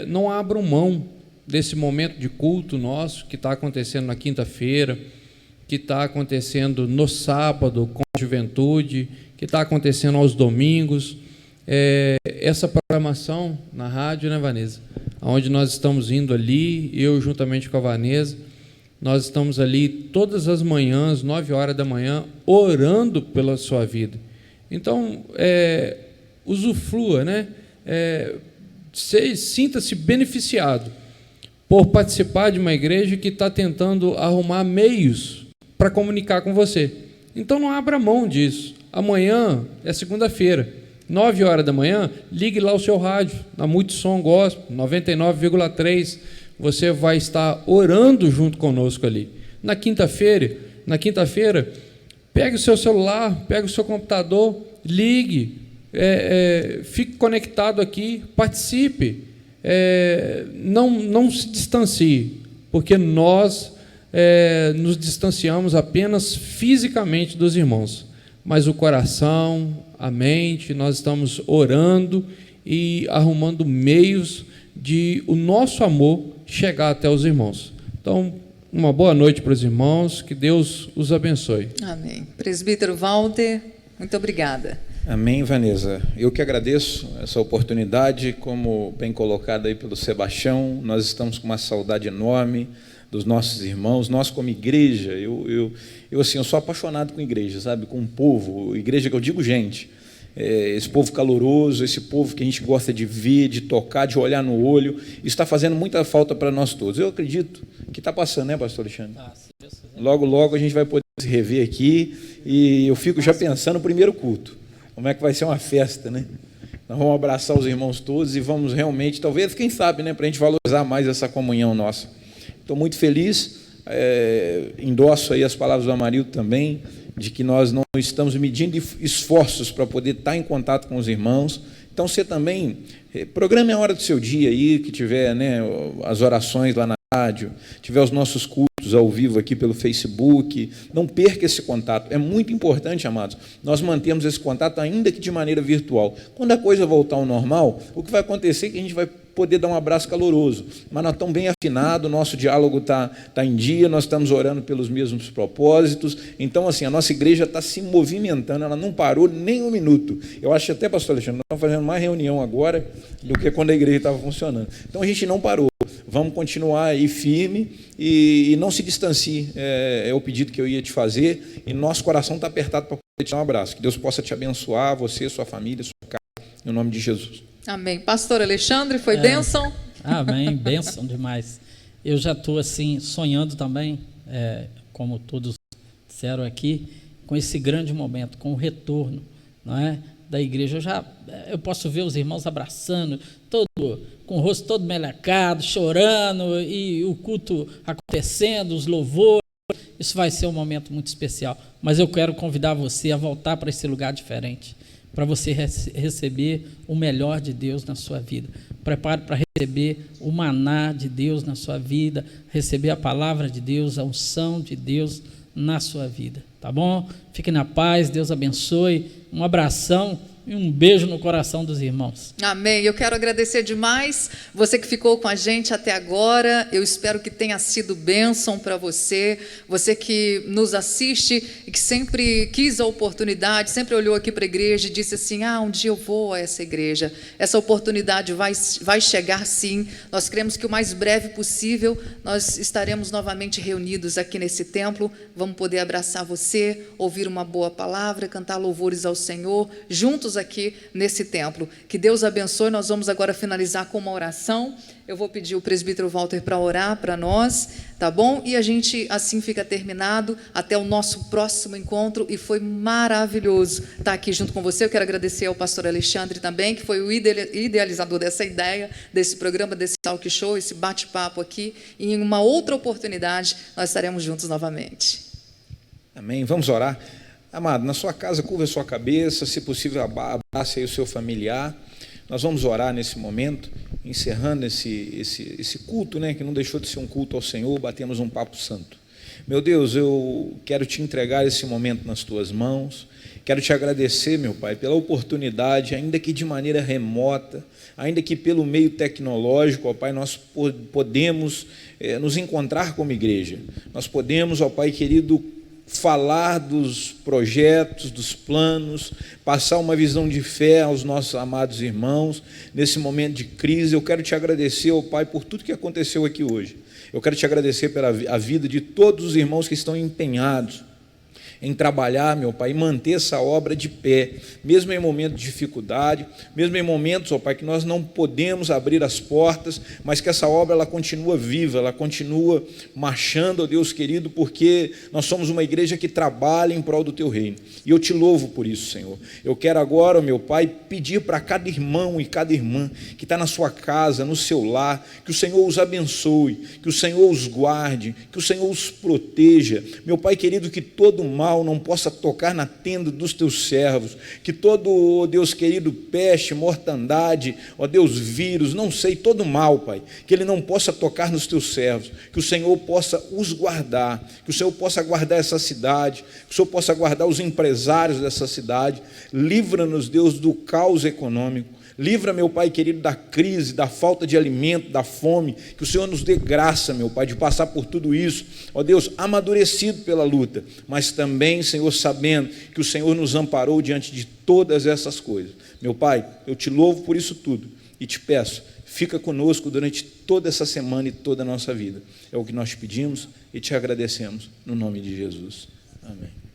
não abram mão desse momento de culto nosso, que está acontecendo na quinta-feira, que está acontecendo no sábado com a juventude, que está acontecendo aos domingos. Essa programação na rádio, né, Vanessa? Onde nós estamos indo ali, eu juntamente com a Vanessa, nós estamos ali todas as manhãs, 9 horas da manhã, orando pela sua vida. Então, usufrua, né? Sinta-se beneficiado por participar de uma igreja que está tentando arrumar meios para comunicar com você. Então, não abra mão disso. Amanhã é segunda-feira, 9 horas da manhã, ligue lá o seu rádio, na Multissom Gospel, 99,3. Você vai estar orando junto conosco ali. Na quinta-feira, pegue o seu celular, pegue o seu computador, ligue, fique conectado aqui, participe. Não se distancie, porque nós nos distanciamos apenas fisicamente dos irmãos, mas o coração, a mente, nós estamos orando e arrumando meios de o nosso amor chegar até os irmãos. Então, uma boa noite para os irmãos, que Deus os abençoe. Amém. Presbítero Walter, muito obrigada. Amém, Vanessa. Eu que agradeço essa oportunidade, como bem colocado aí pelo Sebastião. Nós estamos com uma saudade enorme dos nossos irmãos. Nós, como igreja, eu sou apaixonado com igreja, sabe? Com o povo, igreja que eu digo gente. Esse povo caloroso, esse povo que a gente gosta de ver, de tocar, de olhar no olho. Isso está fazendo muita falta para nós todos. Eu acredito que está passando, né, pastor Alexandre? Logo, logo a gente vai poder se rever aqui, e eu fico já pensando no primeiro culto. Como é que vai ser uma festa, né? Nós vamos abraçar os irmãos todos e vamos realmente, talvez, quem sabe, né, para a gente valorizar mais essa comunhão nossa. Estou muito feliz, endosso aí as palavras do Amarildo também, de que nós não estamos medindo esforços para poder estar em contato com os irmãos. Então, você também programe a hora do seu dia aí, que tiver, né, as orações lá na rádio, tiver os nossos cultos ao vivo aqui pelo Facebook. Não perca esse contato. É muito importante, amados, nós mantemos esse contato, ainda que de maneira virtual. Quando a coisa voltar ao normal, o que vai acontecer é que a gente vai poder dar um abraço caloroso, mas nós estamos bem afinados, nosso diálogo está em dia, nós estamos orando pelos mesmos propósitos. Então, assim, a nossa igreja está se movimentando, ela não parou nem um minuto. Eu acho até, pastor Alexandre, nós estamos fazendo mais reunião agora do que quando a igreja estava funcionando. Então, a gente não parou. Vamos continuar aí firme e não se distancie. É o pedido que eu ia te fazer, e nosso coração está apertado para poder te dar um abraço. Que Deus possa te abençoar, você, sua família, sua casa, em nome de Jesus. Amém. Pastor Alexandre, foi bênção? Amém, bênção demais. Eu já estou assim, sonhando também, como todos disseram aqui, com esse grande momento, com o retorno, não é, da igreja. Eu posso ver os irmãos abraçando, com o rosto todo melecado, chorando, e o culto acontecendo, os louvores. Isso vai ser um momento muito especial. Mas eu quero convidar você a voltar para esse lugar diferente, para você receber o melhor de Deus na sua vida. Prepare para receber o maná de Deus na sua vida, receber a palavra de Deus, a unção de Deus na sua vida. Tá bom? Fique na paz, Deus abençoe. Um abração e um beijo no coração dos irmãos. Amém. Eu quero agradecer demais você que ficou com a gente até agora. Eu espero que tenha sido bênção para você. Você que nos assiste e que sempre quis a oportunidade, sempre olhou aqui para a igreja e disse assim: um dia eu vou a essa igreja. Essa oportunidade vai chegar sim. Nós queremos que o mais breve possível nós estaremos novamente reunidos aqui nesse templo. Vamos poder abraçar você, ouvir uma boa palavra, cantar louvores ao Senhor, juntos juntos aqui nesse templo. Que Deus abençoe. Nós vamos agora finalizar com uma oração. Eu vou pedir o presbítero Walter para orar para nós, tá bom? E a gente assim fica terminado até o nosso próximo encontro, e foi maravilhoso estar aqui junto com você. Eu quero agradecer ao pastor Alexandre também, que foi o idealizador dessa ideia, desse programa, desse talk show, esse bate-papo aqui, e em uma outra oportunidade nós estaremos juntos novamente. Amém. Vamos orar. Amado, na sua casa, curva a sua cabeça, se possível, abrace aí o seu familiar. Nós vamos orar nesse momento, encerrando esse culto, né, que não deixou de ser um culto ao Senhor, batemos um papo santo. Meu Deus, eu quero te entregar esse momento nas tuas mãos, quero te agradecer, meu Pai, pela oportunidade, ainda que de maneira remota, ainda que pelo meio tecnológico, ó Pai, nós podemos nos encontrar como igreja, nós podemos, ó Pai querido, falar dos projetos, dos planos, passar uma visão de fé aos nossos amados irmãos, nesse momento de crise. Eu quero te agradecer, ó Pai, por tudo que aconteceu aqui hoje. Eu quero te agradecer pela vida de todos os irmãos que estão empenhados em trabalhar, meu Pai, e manter essa obra de pé, mesmo em momentos de dificuldade, mesmo em momentos, ó Pai, que nós não podemos abrir as portas, mas que essa obra ela continua viva, ela continua marchando, ó Deus querido, porque nós somos uma igreja que trabalha em prol do Teu reino, e eu te louvo por isso, Senhor. Eu quero agora, ó meu Pai, pedir para cada irmão e cada irmã que está na sua casa, no seu lar, que o Senhor os abençoe, que o Senhor os guarde, que o Senhor os proteja, meu Pai querido, que todo mal não possa tocar na tenda dos teus servos, que todo, ó Deus querido, peste, mortandade, ó Deus, vírus, não sei, todo mal, Pai, que ele não possa tocar nos teus servos, que o Senhor possa os guardar, que o Senhor possa guardar essa cidade, que o Senhor possa guardar os empresários dessa cidade. Livra-nos, Deus, do caos econômico. Livra, meu Pai querido, da crise, da falta de alimento, da fome, que o Senhor nos dê graça, meu Pai, de passar por tudo isso, ó Deus, amadurecido pela luta, mas também, Senhor, sabendo que o Senhor nos amparou diante de todas essas coisas. Meu Pai, eu te louvo por isso tudo e te peço, fica conosco durante toda essa semana e toda a nossa vida. É o que nós te pedimos e te agradecemos, no nome de Jesus. Amém.